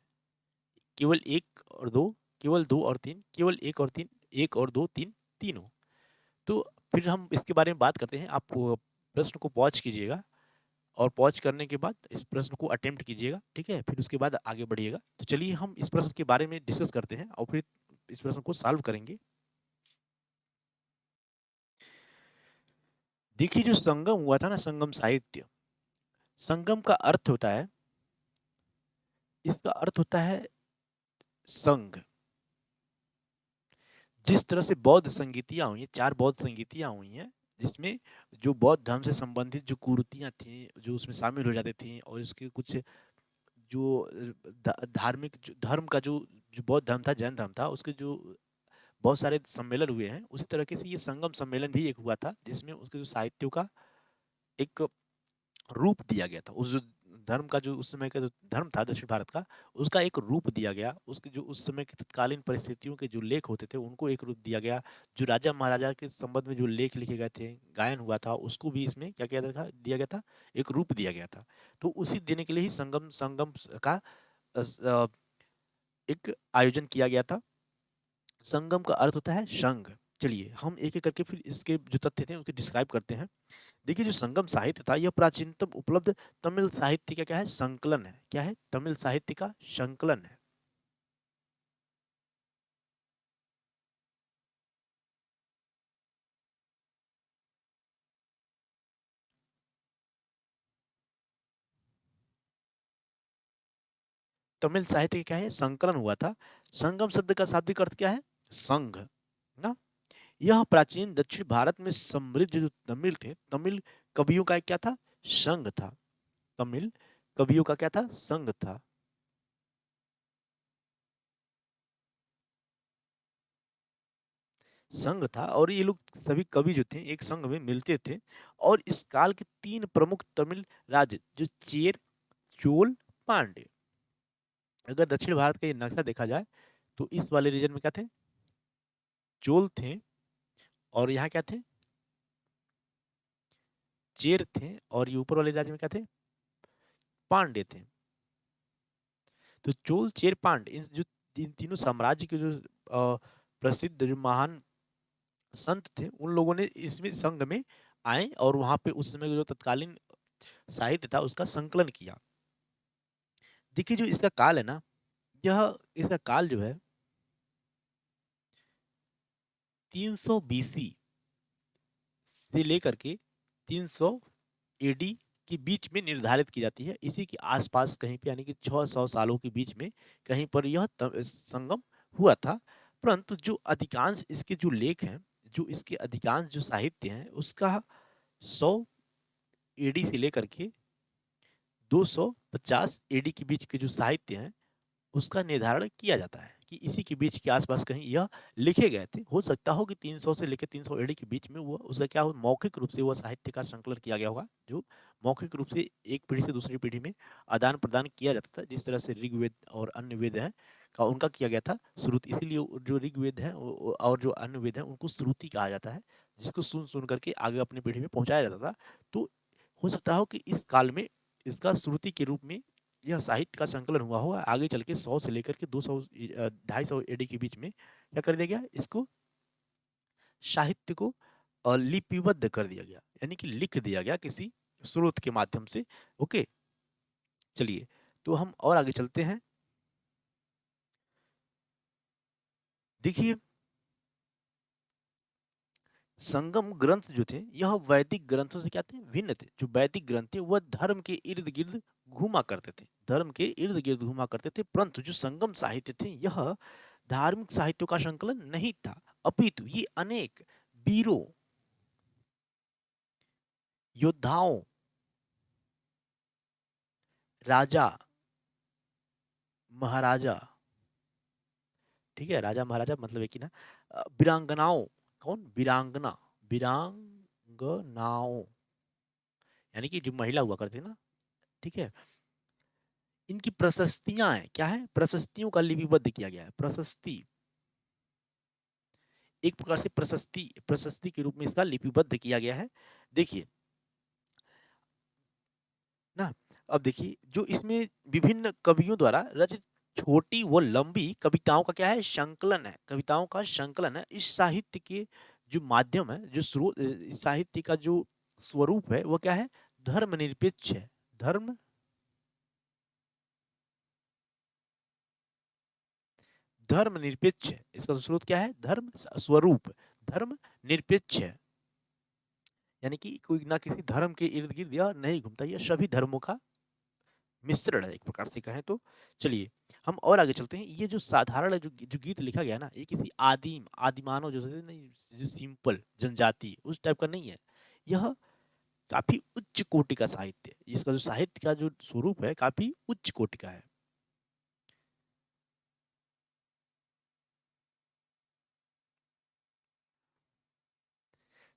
केवल एक और दो, केवल दो और तीन, केवल एक और तीन, एक और दो, तीन, तीनों। तो फिर हम इसके बारे में बात करते हैं। आप प्रश्न को पॉज कीजिएगा और पॉज करने के बाद इस प्रश्न को अटेम्प्ट कीजिएगा, ठीक है? फिर उसके बाद आगे बढ़िएगा। तो चलिए हम इस प्रश्न के बारे में डिस्कस करते हैं और फिर इस प्रश्न को सॉल्व करेंगे। देखिए जो संगम हुआ था ना, संगम साहित्य, संगम का अर्थ होता है, इसका अर्थ होता है संघ। जिस तरह से बौद्ध संगीतियां हुई हैं, 4 बौद्ध संगीतियां हुई हैं, जिसमें जो बौद्ध धर्म से संबंधित जो कुरीतियां थी, जो उसमें शामिल हो जाती थी, और इसके कुछ जो धार्मिक धर्म का जो बौद्ध धर्म था, जैन धर्म था, उसके जो बहुत सारे सम्मेलन हुए हैं, उसी तरीके से ये संगम सम्मेलन भी एक हुआ था, जिसमें उसके जो साहित्यों का एक रूप दिया गया था। उस जो धर्म का जो उस समय का जो धर्म था दक्षिण भारत का, उसका एक रूप दिया गया। उसके जो उस समय की तत्कालीन परिस्थितियों के जो लेख होते थे, उनको एक रूप दिया गया। जो राजा महाराजा के संबंध में जो लेख लिखे गए थे, गायन हुआ था, उसको भी इसमें क्या किया था, दिया गया था, एक रूप दिया गया था। तो उसी देने के लिए ही संगम संगम का एक आयोजन किया गया था। संगम का अर्थ होता है संघ। चलिए हम एक एक करके फिर इसके जो तथ्य थे उसके डिस्क्राइब करते हैं। देखिए जो संगम साहित्य था, यह प्राचीनतम उपलब्ध तमिल साहित्य का क्या है, संकलन है। क्या है? तमिल साहित्य का संकलन है। तमिल साहित्य का क्या है, संकलन हुआ था। संगम शब्द का शाब्दिक अर्थ क्या है, संघ ना। यह प्राचीन दक्षिण भारत में समृद्ध जो तमिल थे, तमिल कवियों का एक क्या था, संघ था। तमिल कवियों का क्या था, संघ था। संघ था, और ये लोग सभी कवि जो थे एक संघ में मिलते थे। और इस काल के 3 प्रमुख तमिल राज्य जो चेर, चोल, पांड्य। अगर दक्षिण भारत का ये नक्शा देखा जाए तो इस वाले रीजन में क्या थे, चोल थे, और यहाँ क्या थे, चेर थे, और ये ऊपर वाले राज्य में क्या थे, पांड्य थे। तो चोल, चेर, पांड्य, इन जो तीनों साम्राज्य के जो प्रसिद्ध जो महान संत थे, उन लोगों ने इसमें संघ में आए और वहां पे उस समय जो तत्कालीन साहित्य था उसका संकलन किया। देखिए जो इसका काल है ना, यह इसका काल जो है 300 बीसी से लेकर के 300 एडी के बीच में निर्धारित की जाती है। इसी के आसपास कहीं पे यानी कि 600 सालों के बीच में कहीं पर यह संगम हुआ था। परंतु जो अधिकांश इसके जो लेख हैं, जो इसके अधिकांश जो साहित्य हैं, उसका 100 एडी से लेकर के 250 एडी के बीच के जो साहित्य हैं, उसका निर्धारण किया जाता है कि इसी के बीच के आसपास कहीं यह लिखे गए थे। हो सकता हो कि 300 से लेकर 300 एडी के बीच में वो उसका क्या हो, मौखिक रूप से वह साहित्य का संकलन किया गया होगा, जो मौखिक रूप से एक पीढ़ी से दूसरी पीढ़ी में आदान प्रदान किया जाता था। जिस तरह से ऋग्वेद और अन्य वेद हैं का उनका किया गया था श्रुति, इसीलिए जो ऋग्वेद है और जो अन्य वेद है उनको श्रुति कहा जाता है, जिसको सुन सुन करके आगे अपनी पीढ़ी में पहुंचाया जाता था। तो हो सकता हो कि इस काल में इसका श्रुति के रूप में यह साहित्य का संकलन हुआ होगा। आगे चल के 100 से लेकर के 200 250 एडी के बीच में क्या कर दिया गया, इसको साहित्य को लिपिबद्ध कर दिया गया, यानी कि लिख दिया गया किसी स्रोत के माध्यम से। ओके, चलिए तो हम और आगे चलते हैं। देखिए संगम ग्रंथ जो थे यह वैदिक ग्रंथों से क्या थे, भिन्न थे। जो वैदिक ग्रंथ थे वह धर्म के इर्द गिर्द घूमा करते थे, धर्म के इर्द गिर्द घूमा करते थे। परंतु जो संगम साहित्य थे यह धार्मिक साहित्यों का संकलन नहीं था, अपितु ये अनेक वीरों, योद्धाओं, राजा महाराजा, ठीक है, राजा महाराजा मतलब एक ही ना, वीरांगनाओं, कौन, वीरांगना, वीरांगनाओं यानी कि जो महिला हुआ करती ना, ठीक है, इनकी प्रशस्तियां हैं, क्या है, प्रशस्तियों का लिपिबद्ध किया गया है, प्रशस्ति। एक प्रकार से प्रशस्ति प्रशस्ति के रूप में इसका लिपिबद्ध किया गया है। देखिए ना, अब देखिए जो इसमें विभिन्न कवियों द्वारा रचित छोटी व लंबी कविताओं का क्या है, संकलन है, कविताओं का संकलन है। इस साहित्य के जो माध्यम है, जो स्रोत, इस साहित्य का जो स्वरूप है वो क्या है, धर्मनिरपेक्ष है। धर्म धर्मनिरपेक्ष है, इसका स्रोत क्या है, धर्म स्वरूप धर्म निरपेक्ष है। यानी कि कोई ना किसी धर्म के इर्द गिर्द या नहीं घूमता, यह सभी धर्मों का मिश्रण है एक प्रकार से कहें तो। चलिए हम और आगे चलते हैं। ये जो साधारण जो जो गीत लिखा गया है ना, ये किसी आदिमानव जो नहीं, जो सिंपल जनजाति उस टाइप का नहीं है। यह काफी उच्च कोटि का साहित्य है। इसका जो साहित्य का जो स्वरूप है काफी उच्च कोटि का है।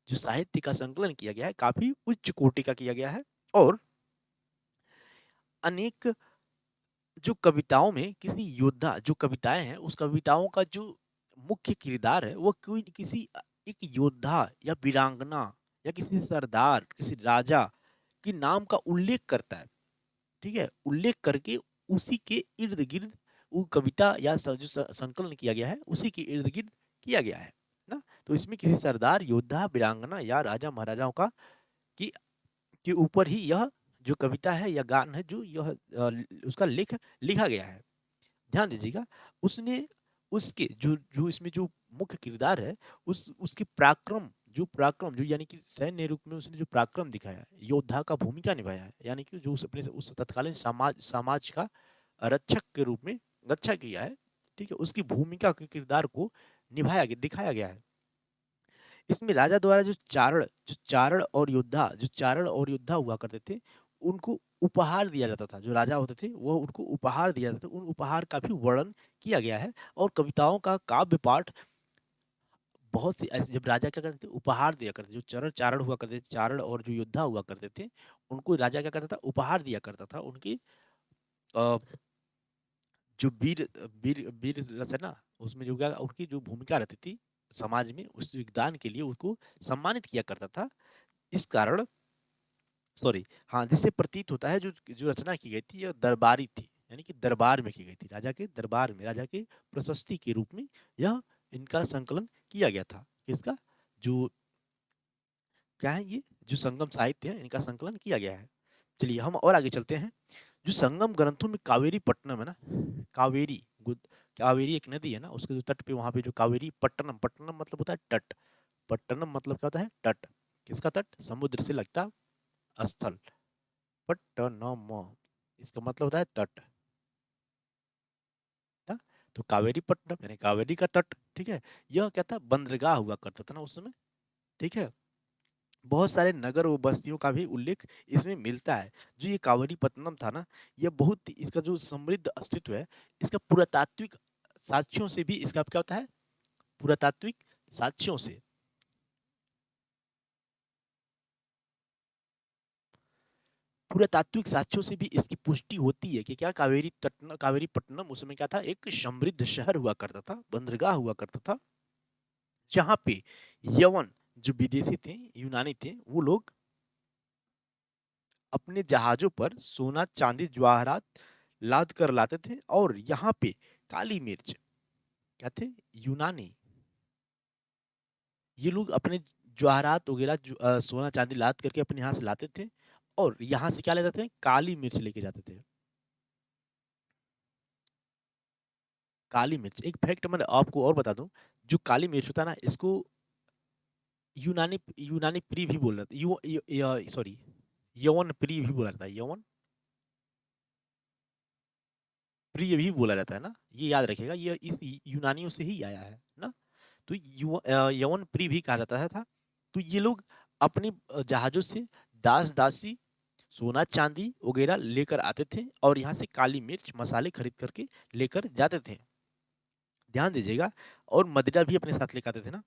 जो साहित्य का संकलन किया गया है काफी उच्च कोटि का किया गया है। और अनेक जो कविताओं में किसी योद्धा जो कविताएं हैं, उस कविताओं का जो मुख्य किरदार है वो कोई किसी एक योद्धा या वीरांगना या किसी सरदार किसी राजा के नाम का उल्लेख करता है। ठीक है, उल्लेख करके उसी के इर्द गिर्द वो कविता या जो संकलन किया गया है उसी के इर्द गिर्द किया गया है ना। तो इसमें किसी सरदार योद्धा वीरांगना या राजा महाराजाओं का की के ऊपर ही यह जो कविता है या गान है जो यह उसका लेख लिखा गया है। ध्यान दीजिएगा, उसने उसके जो जो इसमें जो मुख्य किरदार है उस उसके पराक्रम जो यानी कि सैन्य रूप में उसने जो पराक्रम दिखाया है, योद्धा का भूमिका निभाया है, यानी कि जो उस अपने उस तत्कालीन समाज का रक्षक के रूप में रक्षा किया है। ठीक है, उसकी भूमिका के किरदार को निभाया गया दिखाया गया है। इसमें राजा द्वारा जो चारण और योद्धा हुआ करते थे, उनको उपहार दिया जाता था। जो राजा होते थे वो उनको उपहार दिया जाता था, उन उपहार का भी वर्णन किया गया है। और कविताओं का काव्य पाठ बहुत सी ऐसे, जब राजा क्या करते थे उपहार दिया करते, जो चरण चारण हुआ करते थे, चारण और जो योद्धा हुआ करते थे, उनको राजा क्या करता था, उपहार दिया करता था। उनकी अ, जो वीर वीर वीर रचना ना, उसमें जो क्या उनकी जो भूमिका रहती थी समाज में, उस योगदान के लिए उसको सम्मानित किया करता था। इस कारण सॉरी हाँ, जिससे प्रतीत होता है जो जो रचना की गई थी यह दरबारी थी, यानी कि दरबार में की गई थी, राजा के दरबार में, राजा के प्रशस्ति के रूप में यह इनका संकलन किया गया था। इसका जो क्या है, ये जो संगम साहित्य है इनका संकलन किया गया है। चलिए हम और आगे चलते हैं। जो संगम ग्रंथों में कावेरी पट्टनम है ना, कावेरी कावेरी एक नदी है ना, उसके जो तट पे वहां पे जो कावेरी पट्टनम, पट्टनम मतलब होता है तट, पट्टनम मतलब क्या होता है, तट। किसका तट, समुद्र से लगता स्थल, पट्टनम, इसका मतलब होता है तट ना। तो कावेरी पट्टनम यानी कावेरी का तट। ठीक है, यह क्या था, बंदरगाह हुआ करता था ना उस समय। ठीक है, बहुत सारे नगर व बस्तियों का भी उल्लेख इसमें मिलता है। जो ये कावेरीपट्टनम था ना, यह बहुत इसका जो समृद्ध अस्तित्व है, इसका पुरातात्विक साक्ष्यों से भी इसका क्या होता है, पुरातात्विक साक्ष्यों से, पुरातात्विक साक्ष्यों से भी इसकी पुष्टि होती है कि क्या कावेरीपट्टनम उस समय क्या था, एक समृद्ध शहर हुआ करता था, बंदरगाह हुआ करता था, जहां पे यवन जो विदेशी थे, यूनानी थे, वो लोग अपने जहाजों पर सोना चांदी जवाहरात लाद कर लाते थे। और यहाँ पे काली मिर्च क्या थे, यूनानी, ये लोग अपने जवाहरात वगैरह सोना चांदी लाद करके अपने यहाँ से लाते थे, और यहाँ से क्या ले जाते थे, काली मिर्च लेके जाते थे। काली मिर्च एक फैक्ट मैं आपको और बता दूं, जो काली मिर्च होता है ना, इसको यूनानी यूनानी प्री भी बोल रहा था, सॉरी यवन प्री भी बोला जाता है, यवन प्रिय भी बोला जाता है ना, ये याद रखिएगा, ये इस यूनानियों से ही आया है ना। तो यवन प्री भी कहा जाता था। तो ये लोग अपने जहाजों से दास दासी सोना चांदी वगैरह लेकर आते थे, और यहाँ से काली मिर्च मसाले खरीद करके लेकर जाते थे। ध्यान दीजिएगा, और मदिरा भी अपने साथ लेकर आते थे ना।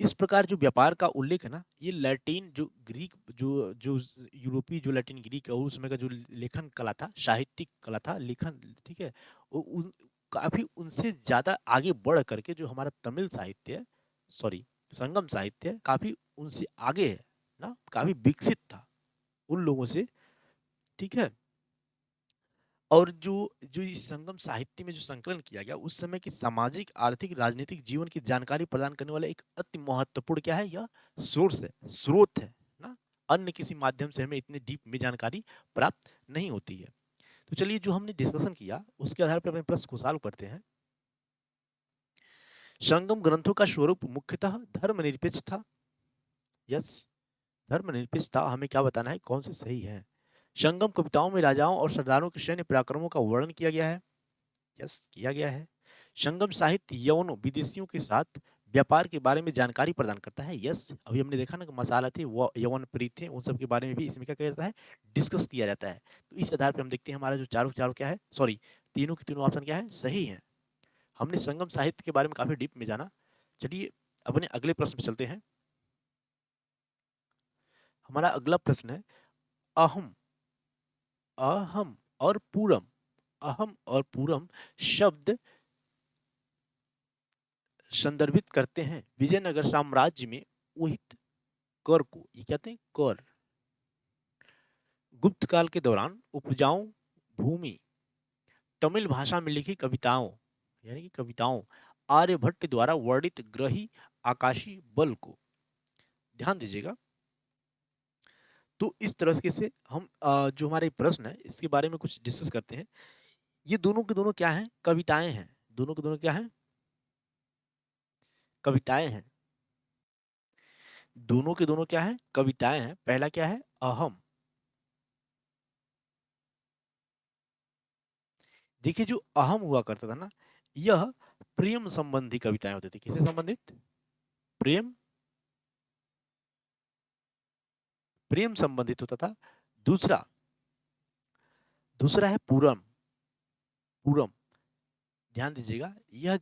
इस प्रकार जो व्यापार का उल्लेख है ना, ये लैटिन जो ग्रीक जो जो यूरोपीय जो लैटिन ग्रीक और उस समय का जो लेखन कला था, साहित्यिक कला था, लेखन, ठीक है, काफी उनसे ज्यादा आगे बढ़ करके जो हमारा तमिल साहित्य है, सॉरी संगम साहित्य काफी उनसे आगे है ना, काफी विकसित था उन लोगों से, ठीक है। और जो जो इस संगम साहित्य में जो संकलन किया गया उस समय की सामाजिक आर्थिक राजनीतिक जीवन की जानकारी प्रदान करने वाला एक अति महत्वपूर्ण क्या है, यह सोर्स है, स्रोत है ना। अन्य किसी माध्यम से हमें इतने डीप में जानकारी प्राप्त नहीं होती है। तो चलिए जो हमने डिस्कशन किया उसके आधार पर अपने प्रश्न को सॉल्व करते हैं। संगम ग्रंथों का स्वरूप मुख्यतः धर्मनिरपेक्ष था। यस, धर्मनिरपेक्ष था। हमें क्या बताना है, कौन से सही है। संगम कविताओं में राजाओं और सरदारों के सैन्य पराक्रमों का वर्णन किया गया है। यस, किया गया है। संगम साहित्य यवनों विदेशियों के साथ व्यापार के बारे में जानकारी प्रदान करता है। यस, अभी हमने देखा ना कि मसाला थे वो यवन प्रीत थे, उन सब के बारे में भी इसमें क्या किया जाता है, डिस्कस किया जाता है। तो इस आधार पर हम देखते हैं हमारा जो चारों चारों क्या है, सॉरी तीनों के तीनों ऑप्शन क्या है, सही है। हमने संगम साहित्य के बारे में काफी डीप में जाना। चलिए अपने अगले प्रश्न पे चलते हैं। हमारा अगला प्रश्न है अहम, अहम और पूरम, अहम और पूरम शब्द संदर्भित करते हैं विजयनगर साम्राज्य में उहित कर को। ये कहते हैं कर। गुप्त काल के दौरान उपजाऊ भूमि, तमिल भाषा में लिखी कविताओं यानी कि कविताओं, आर्यभट्ट द्वारा वर्णित ग्रही आकाशीय बल को। ध्यान दीजिएगा। तो इस तरह से हम जो हमारे प्रश्न है इसके बारे में कुछ डिस्कस करते हैं। ये दोनों के दोनों क्या हैं, कविताएं हैं। दोनों के दोनों क्या हैं, कविताएं हैं। दोनों के दोनों क्या हैं, कविताएं हैं। पहला क्या है, अहम। देखिए जो अहम हुआ करता था ना, यह प्रेम संबंधी कविताएं होती थी। किससे संबंधित, प्रेम, प्रेम संबंधित होता था। दूसरा, दूसरा है पूरम, पूरम। ध्यान दीजिएगा, यह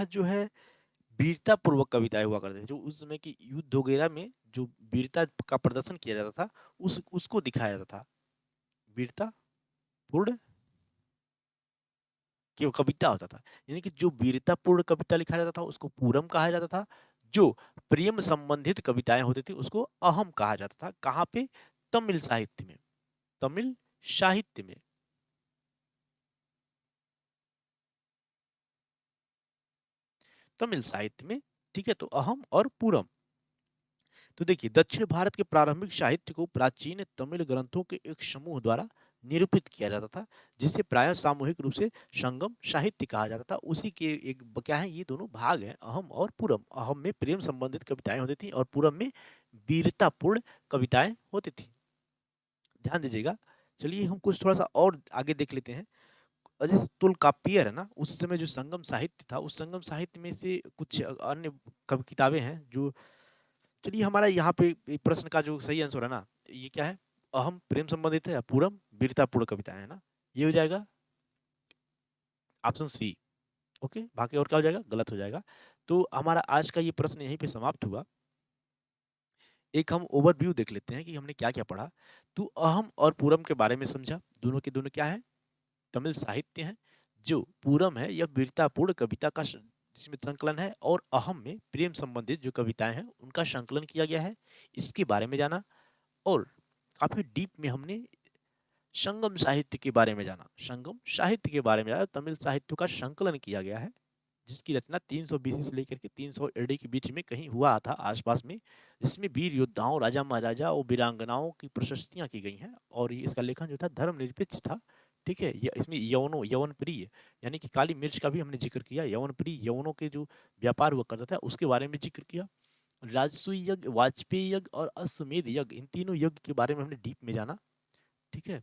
जो है वीरता पूर्वक कविताएं हुआ करते थे। जो उस समय की युद्ध वगैरह में जो वीरता का प्रदर्शन किया जाता था उसको दिखाया जाता था, वीरता पूर्ण कि वो कविता होता था। यानी कि जो वीरता पूर्ण कविता लिखा जाता था उसको पूरम कहा जाता था। जो प्रेम संबंधित कविताएं होती थी उसको अहम कहा जाता था। कहाँ पे, तमिल साहित्य में, तमिल साहित्य में। तमिल साहित्य में, ठीक है। तो अहम और पूरम। तो देखिए दक्षिण भारत के प्रारंभिक साहित्य को प्राचीन तमिल ग्रंथों के एक समूह द्वारा निरूपित किया जाता था, जिसे प्रायः सामूहिक रूप से संगम साहित्य कहा जाता था। उसी के एक क्या है, ये दोनों भाग हैं, अहम और पूरम। अहम में प्रेम संबंधित कविताएं होती थी और पूरम में वीरतापूर्ण कविताएं होती थी। ध्यान दीजिएगा। चलिए हम कुछ थोड़ा सा और आगे देख लेते हैं। जैसे तुलकाप्पियर है ना, उस समय जो संगम साहित्य था उस संगम साहित्य में से कुछ अन्य किताबें हैं जो, चलिए हमारा यहाँ पे प्रश्न का जो सही आंसर है ना, ये क्या है, अहम प्रेम संबंधित है, पूरम वीरतापूर्ण कविताएं है ना, ये हो जाएगा ऑप्शन सी। ओके, बाकी और क्या हो जाएगा, गलत हो जाएगा। तो हमारा आज का ये प्रश्न यहीं पे समाप्त हुआ। एक हम ओवरव्यू देख लेते हैं कि हमने क्या क्या पढ़ा। तो अहम और पूरम के बारे में समझा, दोनों के दोनों क्या है, तमिल साहित्य है। जो पूरम है यह वीरतापूर्ण कविता का जिसमें संकलन है, और अहम में प्रेम संबंधित जो कविताएं हैं उनका संकलन किया गया है, इसके बारे में जाना। और काफी डीप में हमने संगम साहित्य के बारे में जाना, संगम साहित्य के बारे में जाना। तमिल साहित्य का संकलन किया गया है जिसकी रचना 320 से लेकर के 300 एडी के बीच में कहीं हुआ था आसपास में, जिसमें वीर योद्धाओं, राजा महाराजा और वीरांगनाओं की प्रशस्तियां की गई हैं। और ये इसका लेखन जो था धर्मनिरपेक्ष था, ठीक है। इसमें यवनों, यवन प्रिय यानी कि काली मिर्च का भी हमने जिक्र किया। यवन प्रिय, यवनों के जो व्यापार हुआ करता था उसके बारे में जिक्र किया। राजसूय यज्ञ, वाजपेयी यज्ञ और अश्वमेध यज्ञ, इन तीनों यज्ञ के बारे में हमने डीप में जाना, ठीक है।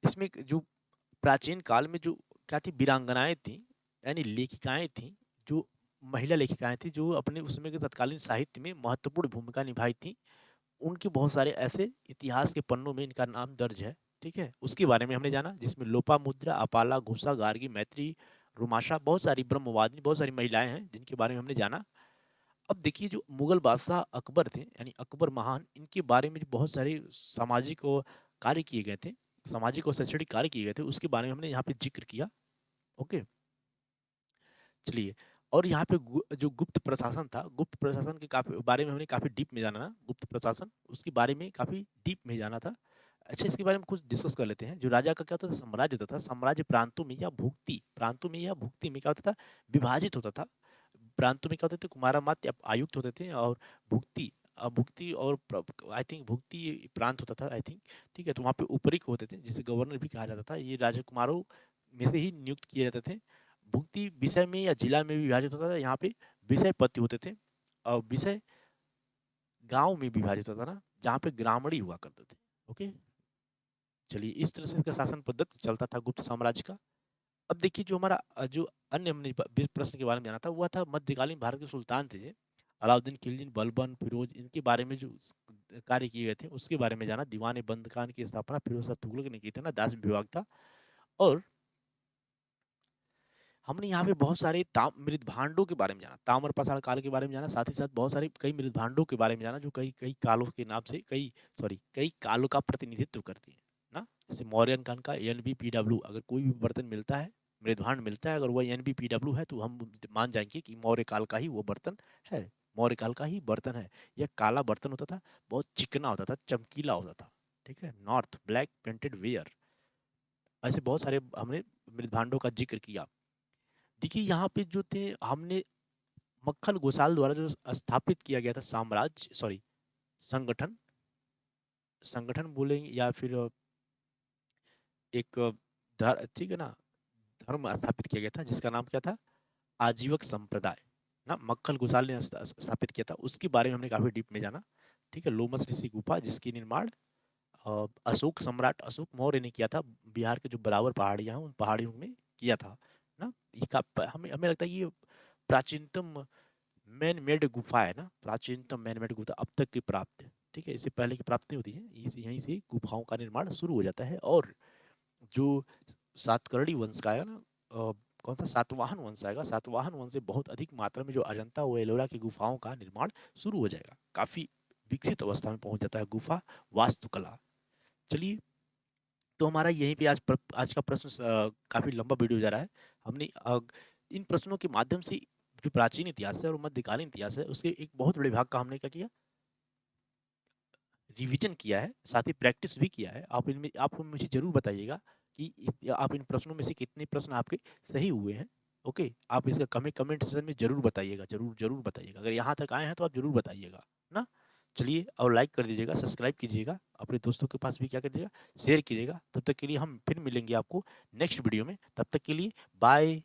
इसमें जो प्राचीन काल में जो क्या थी, वीरांगनाएं थी यानी लेखिकाएं थी, जो महिला लेखिकाएं थी जो अपने उस समय के तत्कालीन साहित्य में महत्वपूर्ण भूमिका निभाई थी, उनके बहुत सारे ऐसे इतिहास के पन्नों में इनका नाम दर्ज है, ठीक है। उसके बारे में हमने जाना, जिसमें लोपा मुद्रा, अपाला, घोषा, गार्गी, मैत्री, रुमाशा, बहुत सारी ब्रह्मवादिनी, बहुत सारी महिलाएं हैं जिनके बारे में हमने जाना। अब देखिए जो मुगल बादशाह अकबर थे यानी अकबर महान, इनके बारे में जो बहुत सारे सामाजिक और कार्य किए गए थे, सामाजिक और शैक्षणिक कार्य किए गए थे, उसके बारे में हमने यहाँ पे जिक्र किया। ओके, चलिए। और यहाँ पे जो गुप्त प्रशासन था, गुप्त प्रशासन के काफी बारे में हमने काफी डीप में जाना ना, गुप्त प्रशासन उसके बारे में काफी डीप में जाना था। अच्छा, इसके बारे में कुछ डिस्कस कर लेते हैं। जो राजा का क्या होता था, साम्राज्य होता था, साम्राज्य प्रांतों में या भुक्ति में क्या होता था, विभाजित होता था। प्रांतों में क्या होते थे, कुमारामात्य आयुक्त होते थे, और भुक्ति भुक्ति और आई थिंक भुक्ति प्रांत होता था आई थिंक, ठीक है। तो वहाँ पे उपरिक होते थे, जिसे गवर्नर भी कहा जाता था। ये राजकुमारों में से ही नियुक्त किए जाते थे। भुक्ति विषय में या जिला में भी विभाजित होता था। यहाँ पे विषय पति होते थे, और विषय गांव में विभाजित होता था ना, जहाँ पे ग्रामणी हुआ करते थे। ओके, चलिए इस तरह से इसका शासन पद्धति चलता था गुप्त साम्राज्य का। अब देखिए, जो हमारा जो अन्य हमने प्रश्न के बारे में जाना था, वह था मध्यकालीन भारत के सुल्तान थे अलाउद्दीन खिलजी, बलबन, फिरोज, इनके बारे में जो कार्य किए गए थे उसके बारे में जाना। दीवान बंद खान की स्थापना फिरोज शाह तुगलक ने की थी ना, दास विभाग था। और हमने यहाँ पे बहुत सारे मृद भांडों के बारे में जाना, ताम्र पाषाण काल के बारे में जाना, साथ ही साथ बहुत सारे कई मृद भांडों के बारे में जाना, जो कई कई कालों के नाम से कई कालों का प्रतिनिधित्व करती है ना। जैसे मौर्यन काल का NBPW, अगर कोई भी बर्तन मिलता है, मृद भांड मिलता है, अगर वह NBPW है, तो हम मान जाएंगे कि मौर्य काल का ही वो बर्तन है, मौर्य काल का ही बर्तन है। यह काला बर्तन होता था, बहुत चिकना होता था, चमकीला होता था, ठीक है। नॉर्थ ब्लैक पेंटेड वेयर, ऐसे बहुत सारे हमने मृद भांडों का जिक्र किया। देखिए यहाँ पे जो थे, हमने मक्खन गोसाल द्वारा जो स्थापित किया गया था साम्राज्य, संगठन, संगठन बोलेंगे या फिर एक ठीक है ना, धर्म स्थापित किया गया था, जिसका नाम क्या था, आजीवक संप्रदाय ना, मक्खन गोसाल ने स्थापित किया था। उसके बारे में हमने काफी डीप में जाना, ठीक है। लोमस ऋषि गुफा, जिसकी निर्माण अशोक सम्राट अशोक मौर्य ने किया था, बिहार के जो बराबर पहाड़ियां हैं उन पहाड़ियों में किया था ना। ये हमें हमें लगता है ये प्राचीनतम मैन मेड गुफा है ना, प्राचीनतम मैन मेड गुफा अब तक की प्राप्त, ठीक है। इससे पहले की प्राप्त नहीं होती है, यहीं से गुफाओं का निर्माण शुरू हो जाता है। और जो सातकर्णी वंश का है ना, कौन सा सातवाहन वंश आएगा, सातवाहन वंश से बहुत अधिक मात्रा में जो अजंता व एलोरा की गुफाओं का निर्माण शुरू हो जाएगा। काफी विकसित अवस्था में पहुंच जाता है गुफा वास्तुकला। चलिए, तो हमारा यहीं पे आज का प्रश्न काफी लंबा वीडियो जा रहा है। हमने इन प्रश्नों के माध्यम से जो प्राचीन इतिहास है और मध्यकालीन इतिहास है, उसके एक बहुत बड़े भाग का हमने क्या किया, रिवीजन किया है, साथ ही प्रैक्टिस भी किया है। आप मुझे जरूर बताइएगा कि आप इन प्रश्नों में से कितने प्रश्न आपके सही हुए हैं। ओके, आप इसका कमेंट सेक्शन में जरूर बताइएगा, जरूर जरूर बताइएगा। अगर यहाँ तक आए हैं तो आप जरूर बताइएगा ना। चलिए, और लाइक कर दीजिएगा, सब्सक्राइब कीजिएगा, अपने दोस्तों के पास भी क्या करिएगा, शेयर कीजिएगा। तब तक के लिए हम फिर मिलेंगे आपको नेक्स्ट वीडियो में। तब तक के लिए बाय।